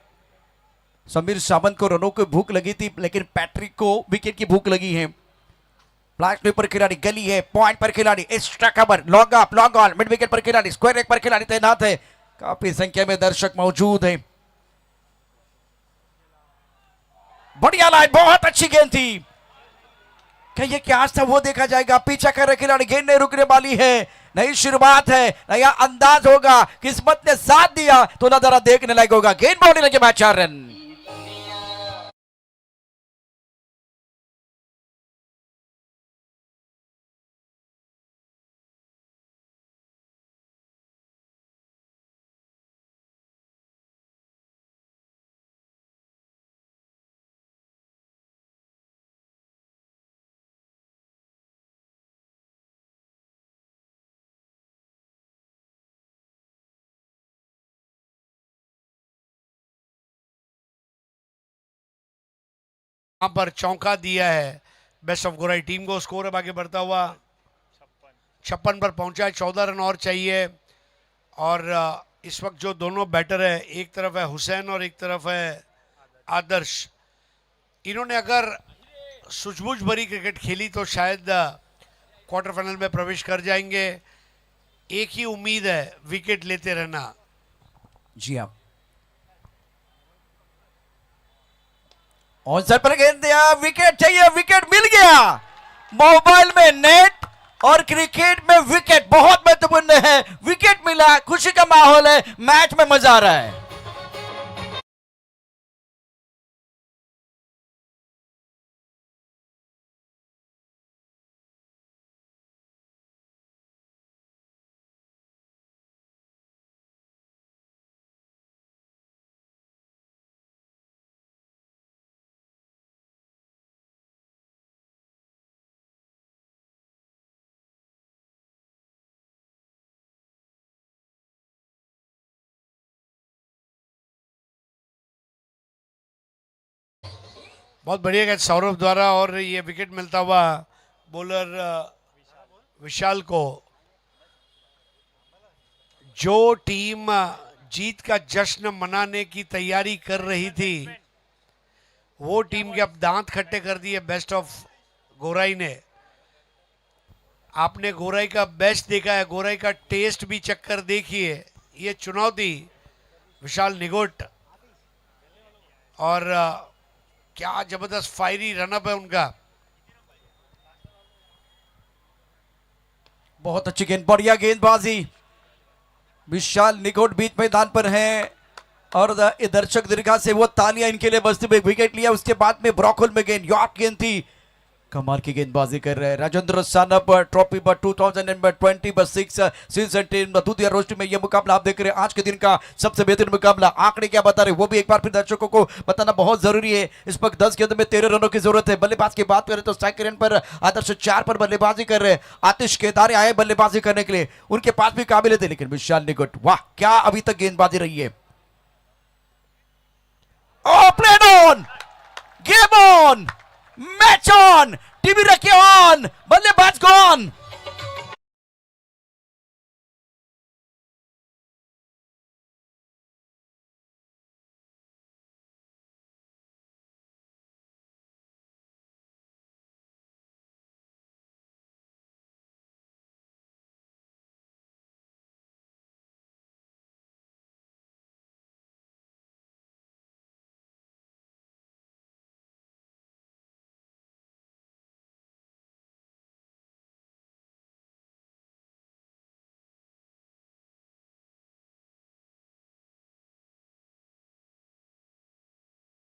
समीर सावंत को रनों की भूख लगी थी लेकिन पैट्रिक को विकेट की भूख लगी है। फ्लैश पर खिलाड़ी, गली है, पॉइंट पर खिलाड़ी, extra cover, long up, long on, mid wicket पर खिलाड़ी, स्क्वायर लेग पर खिलाड़ी तैनात है, काफी संख्या में दर्शक मौजूद हैं। बढ़िया लाइन, बहुत अच्छी गेंद थी। क्या ये क्या आज था वो देखा जाएगा, पीछा कर रहे खिलाड़ी, गेंद नहीं रुकने वाली है, नई शुरुआत है, नया अंदाज होगा, किस्मत ने साथ दिया तो नजारा देखने लायक होगा। गेंद बाउंड्री लगे, मैच 4 रन। यहां पर चौका दिया है बेस्ट ऑफ गोराई टीम को। स्कोर अब आगे बढ़ता हुआ 56 पर पहुंचा है, 14 रन और चाहिए। और इस वक्त जो दोनों बैटर है, एक तरफ है हुसैन और एक तरफ है आदर्श, इन्होंने अगर सूझबूझ भरी क्रिकेट खेली तो शायद क्वार्टर फाइनल में प्रवेश कर जाएंगे। एक ही उम्मीद है, विकेट लेते रहना। जी हाँ, ऑन पर गेंद दिया, विकेट चाहिए, विकेट मिल गया। मोबाइल में नेट और क्रिकेट में विकेट बहुत महत्वपूर्ण है, विकेट मिला, खुशी का माहौल है, मैच में मजा आ रहा है। बहुत बढ़िया कैच सौरभ द्वारा और ये विकेट मिलता हुआ बॉलर विशाल को। जो टीम जीत का जश्न मनाने की तैयारी कर रही थी वो टीम के अब दांत खट्टे कर दिए बेस्ट ऑफ गोराई ने। आपने गोराई का बेस्ट देखा है, गोराई का टेस्ट भी चक्कर देखिए। ये चुनौती विशाल निगोट और क्या जबरदस्त फायरी रनअप है उनका। बहुत अच्छी गेंद, बढ़िया गेंदबाजी। विशाल निगोट बीच मैदान पर हैं और दर्शक दीर्घा से वो तालियां इनके लिए बजती हुई। विकेट लिया उसके बाद में ब्रॉकहोल में गेंद, यॉर्क गेंद थी। कमाल की गेंदबाजी कर रहे हैं राजेंद्र सानप। ट्रॉफी पर 2020 सीजन 10 दूधिया रोस्टर में यह मुकाबला आप देख रहे हैं। आज के दिन का सबसे बेहतरीन मुकाबला। आंकड़े क्या बता रहे वो भी एक बार फिर दर्शकों को बताना बहुत जरूरी है। इस वक्त 10 गेंद में 13 रनों की जरूरत है। बल्लेबाज की बात करें तो स्ट्राइक रेट पर आदर्श 4 पर बल्लेबाजी कर रहे हैं। आतिश केदारे आए बल्लेबाजी करने के लिए, उनके पास भी काबिलियत है। लेकिन विशाल निगोट, वाह क्या अभी तक गेंदबाजी रही है। Plane on, game on, match on, TV रखे ऑन, बल्लेबाज गॉन।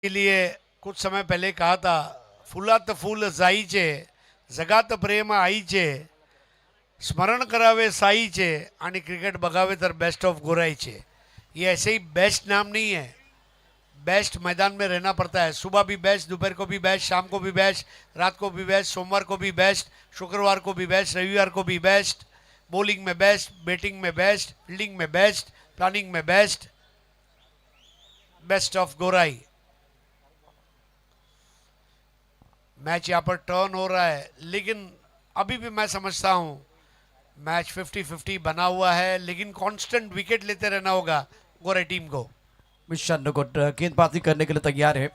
के लिए कुछ समय पहले कहा था, फुलात फूल जाईचे, जगात प्रेम आईचे, स्मरण करावे साईचे आणि क्रिकेट बघावे तर बेस्ट ऑफ गोराईचे। ये ऐसे ही बेस्ट नाम नहीं है, बेस्ट मैदान में रहना पड़ता है। सुबह भी बेस्ट, दोपहर को भी बेस्ट, शाम को भी बेस्ट, रात को भी बेस्ट, सोमवार को भी बेस्ट, शुक्रवार को भी बेस्ट, रविवार को भी बेस्ट, बॉलिंग में बेस्ट, बैटिंग में बेस्ट, फील्डिंग में बेस्ट, प्लानिंग में best, best of Gorai. Match यहाँ पर टर्न हो रहा है, लेकिन अभी भी मैं समझता हूँ मैच 50-50 बना हुआ है, लेकिन कांस्टेंट विकेट लेते रहना होगा गोराई टीम को। विशाल निगोट गेंदबाजी करने के लिए तैयार है।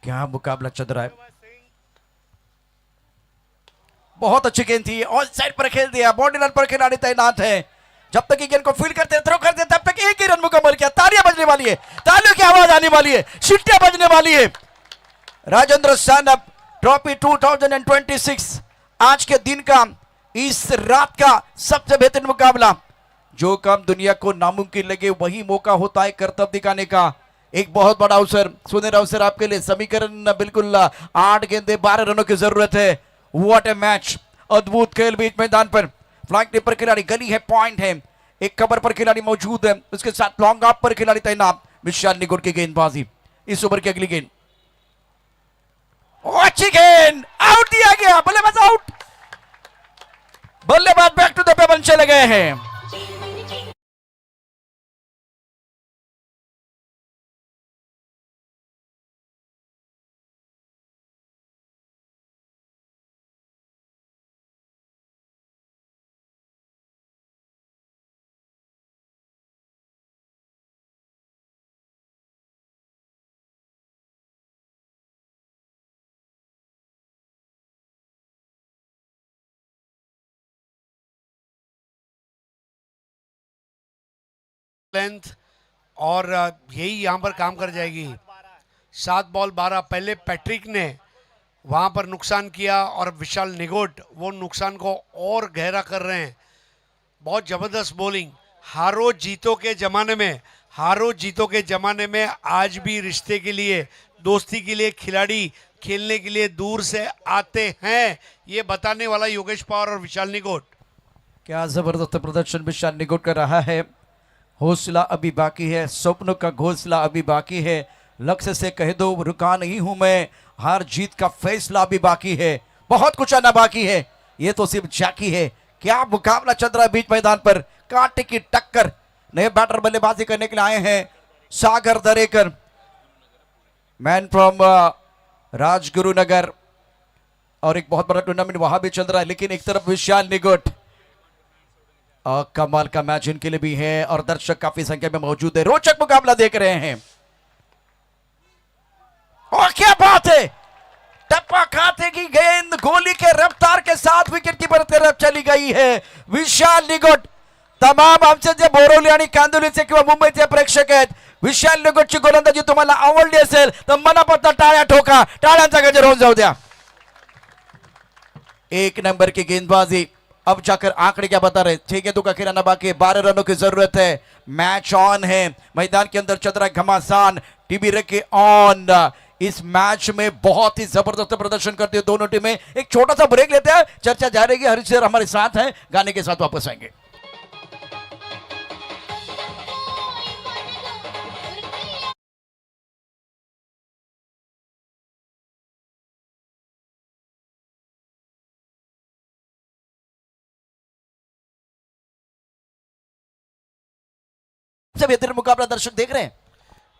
क्या मुकाबला चल रहा है। बहुत अच्छी गेंद थी, ऑल साइड पर खेल दिया, बॉडी लाइन पर खिलाड़ी तैनात है। जब तक ये गेंद को फील्ड करते थ्रो करते तब तक एक ही रन मुकम्मल किया। तालियां बजने वाली है, तालियों की आवाज आने वाली है, सीटियां बजने वाली है। राजेंद्र सानप ट्रॉफी 2026 आज के दिन का, इस रात का सबसे बेहतरीन मुकाबला। जो काम दुनिया को नामुमकिन लगे वही मौका होता है कर्तव्य दिखाने का। एक बहुत बड़ा अवसर, सुनहरा अवसर आपके लिए। समीकरण बिल्कुल 8 गेंदे 12 रनों की जरूरत है। व्हाट ए मैच, अद्भुत खेल बीच मैदान पर। फ्लैग टिप पर खिलाड़ी, गली है, पॉइंट है, एक कवर पर खिलाड़ी मौजूद है, उसके साथ लॉन्ग ऑफ पर खिलाड़ी तैनात। विशाल निगोट की गेंदबाजी, इस ओवर की अगली गेंद, अच्छी गेंद, आउट दिया गया, बल्लेबाज आउट। बल्लेबाज बैक टू द पेबल चले गए हैं। लेंथ और यही यहाँ पर काम कर जाएगी। 7 बॉल 12, पहले पैट्रिक ने वहाँ पर नुकसान किया और विशाल निगोट वो नुकसान को और गहरा कर रहे हैं। बहुत ज़बरदस्त बॉलिंग। हारो जीतों के ज़माने में, हारो जीतों के ज़माने में आज भी रिश्ते के लिए, दोस्ती के लिए खिलाड़ी खेलने के लिए दूर से आते हैं, ये बताने वाला योगेश पवार और विशाल निगोट। क्या जबरदस्त प्रदर्शन विशाल निगोट कर रहा है। हौसला अभी बाकी है, स्वप्नों का घोंसला अभी बाकी है। लक्ष्य से कह दो रुका नहीं हूं मैं, हार जीत का फैसला अभी बाकी है। बहुत कुछ आना बाकी है, ये तो सिर्फ झांकी है। क्या मुकाबला चल रहा है बीच मैदान पर, कांटे की टक्कर। नए बैटर बल्लेबाजी करने के लिए आए हैं सागर दरेकर, मैन फ्रॉम राजगुरु नगर, और एक बहुत बड़ा टूर्नामेंट वहां भी चल रहा है। लेकिन एक तरफ विशाल निगोट, कमाल का मैच इनके लिए भी है और दर्शक काफी संख्या में मौजूद है। रोचक मुकाबला देख रहे हैं। और क्या बात है, टप्पा खाते की गेंद गोली के रफ्तार के साथ विकेट कीपर तरफ चली गई है। विशाल निगोट, तमाम आमचे जे बोरवली आणि कांदिवलीचे किंवा मुंबईचे प्रेक्षक आहेत, विशाल निगोटची गोलंदाजी तुम्हाला आवडली असेल तर मनापासून टाळ्या ठोका, टाळ्यांचा गजर होऊन जाऊ द्या। एक नंबर की गेंदबाजी, अब जाकर आंकड़े क्या बता रहे। 6 गेंदों का खिलाना बाकी, 12 रनों की जरूरत है। मैच ऑन है, मैदान के अंदर चल रहा है घमासान, टीवी रखे ऑन। इस मैच में बहुत ही जबरदस्त प्रदर्शन करती है दोनों टीमें। एक छोटा सा ब्रेक लेते हैं, चर्चा जारी रहेगी। हरीश सर हमारे साथ हैं, गाने के साथ वापस आएंगे। सबसे बेहतरीन मुकाबला दर्शक देख रहे हैं।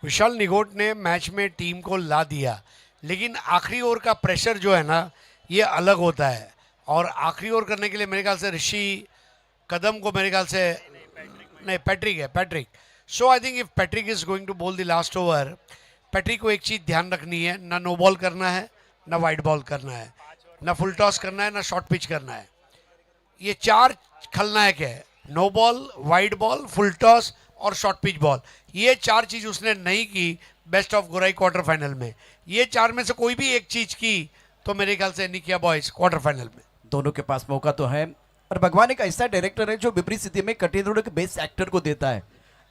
विशाल निगोट ने मैच में टीम को ला दिया, लेकिन आखिरी ओवर का प्रेशर जो है ना, ये अलग होता है। और आखिरी ओवर करने के लिए मेरे ख्याल से ऋषि कदम को, मेरे ख्याल से नहीं, पैट्रिक है, Patrick. So I think if Patrick is going to bowl the last over, Patrick को एक चीज़ ध्यान रखनी है, ना नो बॉल करना है, ना वाइड बॉल करना है, ना फुल टॉस करना है, ना शॉर्ट पिच करना है। ये 4 खलनायक है, no ball, wide ball, full toss और शॉर्ट पिच बॉल। ये 4 चीज उसने नहीं की best of Gorai quarter final में। ये 4 में से कोई भी एक चीज की तो मेरे ख्याल से निकिया बॉयज क्वार्टर फाइनल में। दोनों के पास मौका तो है, और भगवान एक ऐसा डायरेक्टर है जो विपरीत स्थिति में कठिन रोड के बेस्ट एक्टर को देता है।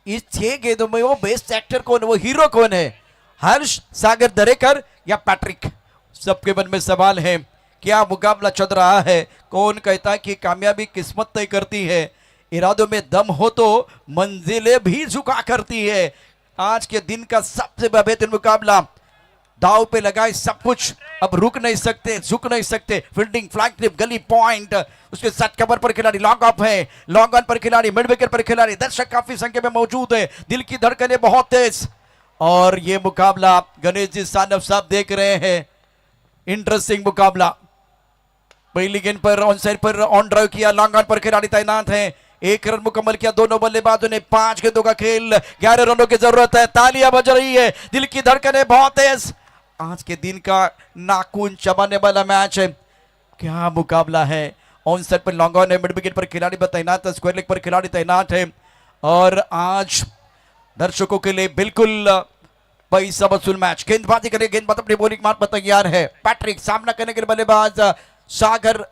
इस 6 गेंदों में वो बेस्ट एक्टर कौन, वो हीरो कौन है? हर्ष, सागर दरेकर या पैट्रिक? सबके मन में सवाल है। क्या मुकाबला चल रहा है? कौन कहता है कि कामयाबी किस्मत तय करती है? इरादों में दम हो तो मंजिलें भी झुका करती है। आज के दिन का सबसे बेहतरीन मुकाबला, दाव पे लगाए सब कुछ, अब रुक नहीं सकते, झुक नहीं सकते। फील्डिंग, फ्लैग ट्रिप, गली पॉइंट, उसके साथ कवर पर खिलाड़ी, लॉन्ग ऑफ है, लॉन्ग ऑन पर खिलाड़ी, मिड विकेट पर खिलाड़ी, दर्शक काफी संख्या में मौजूद है। दिल की धड़कनें बहुत तेज, और ये मुकाबला गणेश जी सानव साहब देख रहे हैं। इंटरेस्टिंग मुकाबला। पहली गेंद पर ऑन साइड पर ऑन ड्राइव किया, लॉन्ग ऑन पर खिलाड़ी तैनात है। 1 रन मुकम्मल किया दोनों बल्लेबाजों ने। 5 गेंदों का खेल, 11 रनों की जरूरत है। तालियां बज रही है, दिल की धड़कनें बहुत तेज। आज के दिन का नाखून चबाने वाला मैच है। क्या मुकाबला है। ऑन साइड पर लॉन्ग ऑन है, मिड विकेट पर खिलाड़ी तैनात है, स्क्वायर लेग पर खिलाड़ी तैनात है। और आज दर्शकों के लिए बिल्कुल पैसा वसूल मैच। गेंदबाजी के लिए गेंदबाज अपनी बॉलिंग मार पर तैयार है। पैट्रिक, सामना करने के लिए बल्लेबाज सागर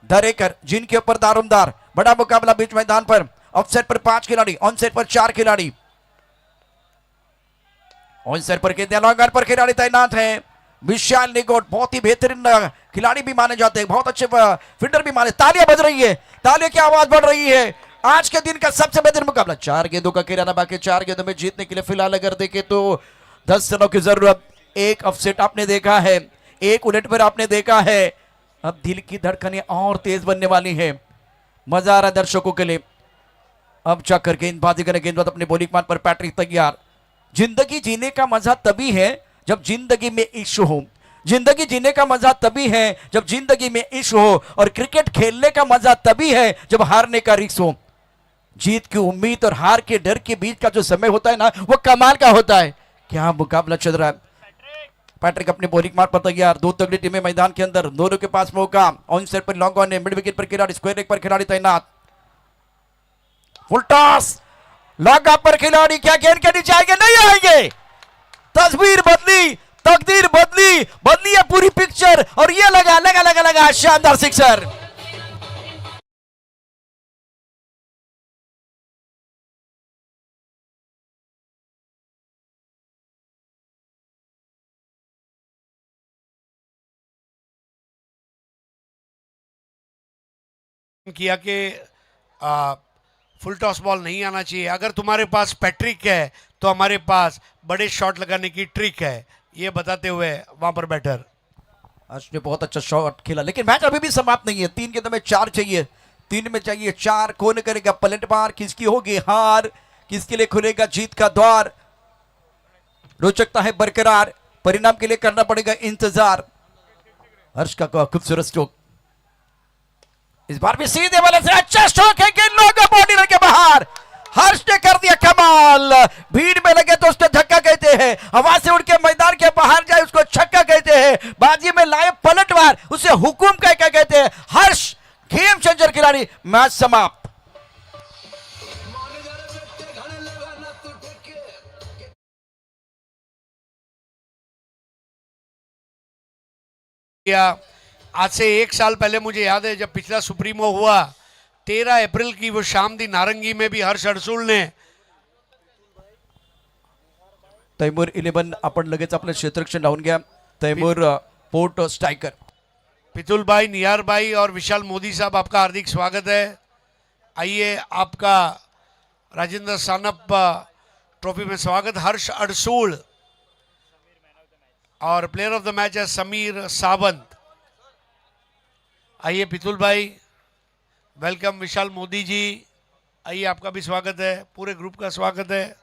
दरेकर, जिनके ऊपर दारोमदार। बड़ा मुकाबला बीच मैदान पर। ऑफसाइड पर 5 खिलाड़ी, ऑन साइड पर 4 खिलाड़ी। ऑन साइड पर गेंद, लॉन्ग ऑन पर खिलाड़ी तैनात है। विशाल निगोट बहुत ही बेहतरीन खिलाड़ी भी माने जाते हैं, बहुत अच्छे फील्डर भी माने। तालियां बज रही है, तालियों की आवाज बढ़ रही है। आज के दिन का सबसे बेहतरीन मुकाबला। 4 गेंदों का खिलाना बाकी, 4 गेंदों में जीतने के लिए फिलहाल अगर देखें तो 10 रनों की जरूरत। एक ऑफसेट आपने देखा है, एक उलट पर आपने देखा है। अब दिल की धड़कनें और तेज बनने वाली है। मजा आ रहा है दर्शकों के लिए। अब जाकर गेंदबाजी करें, गेंदबाज अपने बॉलिंग मान पर। पैट्रिक तैयार। जिंदगी जीने का मजा तभी है जब जिंदगी में इश्क हो। जिंदगी जीने का मजा तभी है जब जिंदगी में इश्क हो। और क्रिकेट खेलने का मजा तभी है जब हारने का रिस्क हो। जीत की उम्मीद और हार के डर के बीच का जो समय होता है ना, वो कमाल का होता है। क्या मुकाबला चल रहा है। पैट्रिक अपने बॉलिंग मार पर तैयार। 2 तगड़ी टीमें मैदान के अंदर, दोनों के पास मौका। ऑन साइड पर लॉन्ग ऑन है, मिड विकेट पर खिलाड़ी, स्क्वायर लेग पर खिलाड़ी तैनात। फुल टॉस, लॉन्ग ऑफ पर खिलाड़ी। क्या गेंद के नीचे आएंगे? नहीं आएंगे। तस्वीर बदली, तकदीर बदली, बदली है पूरी पिक्चर। और ये लगा लगा लगा लगा शानदार सिक्सर। किया कि फुल टॉस बॉल नहीं आना चाहिए। अगर तुम्हारे पास पैट्रिक है तो हमारे पास बड़े शॉट लगाने की ट्रिक है, ये बताते हुए वहां पर बैटर आज ने बहुत अच्छा शॉट खेला, लेकिन मैच अभी भी समाप्त नहीं है। 3 गेंदों में 4 चाहिए, 3 में चाहिए 4। कौन करेगा पलटवार, किसकी होगी हार, किसके लिए खुलेगा जीत का द्वार। रोचकता है बरकरार। परिणाम के लिए करना पड़ेगा इंतजार। हर्ष का खूबसूरत स्ट्रोक, इस बार भी सीधे वाले से अच्छा स्ट्रोक है कि लोग बॉडी के बाहर। हर्ष ने कर दिया कमाल, भीड़ में लगे तो उसको धक्का कहते हैं, हवा से उड़ के मैदान के बाहर जाए उसको छक्का कहते हैं, बाजी में लाए पलटवार उसे हुकुम क्या कहते हैं। हर्ष गेम चेंजर खिलाड़ी, मैच समाप्त। किया। आज से 1 साल पहले मुझे याद है जब पिछला सुप्रीमो हुआ 13 अप्रैल की वो शाम थी, नारंगी में भी हर्ष अडसूळ ने तैमूर 11 आपण लगेच आपलं क्षेत्ररक्षण लावून घ्या। तैमूर पोर्ट स्ट्राइकर, पितुल भाई, नियार भाई और विशाल मोदी साहब, आपका हार्दिक स्वागत है। आइए, आपका राजेंद्र सानप ट्रॉफी में स्वागत। हर्ष अडसूळ और प्लेयर ऑफ द मैच है समीर सावंत। आइए पितुल भाई, वेलकम। विशाल मोदी जी, आइए, आपका भी स्वागत है, पूरे ग्रुप का स्वागत है।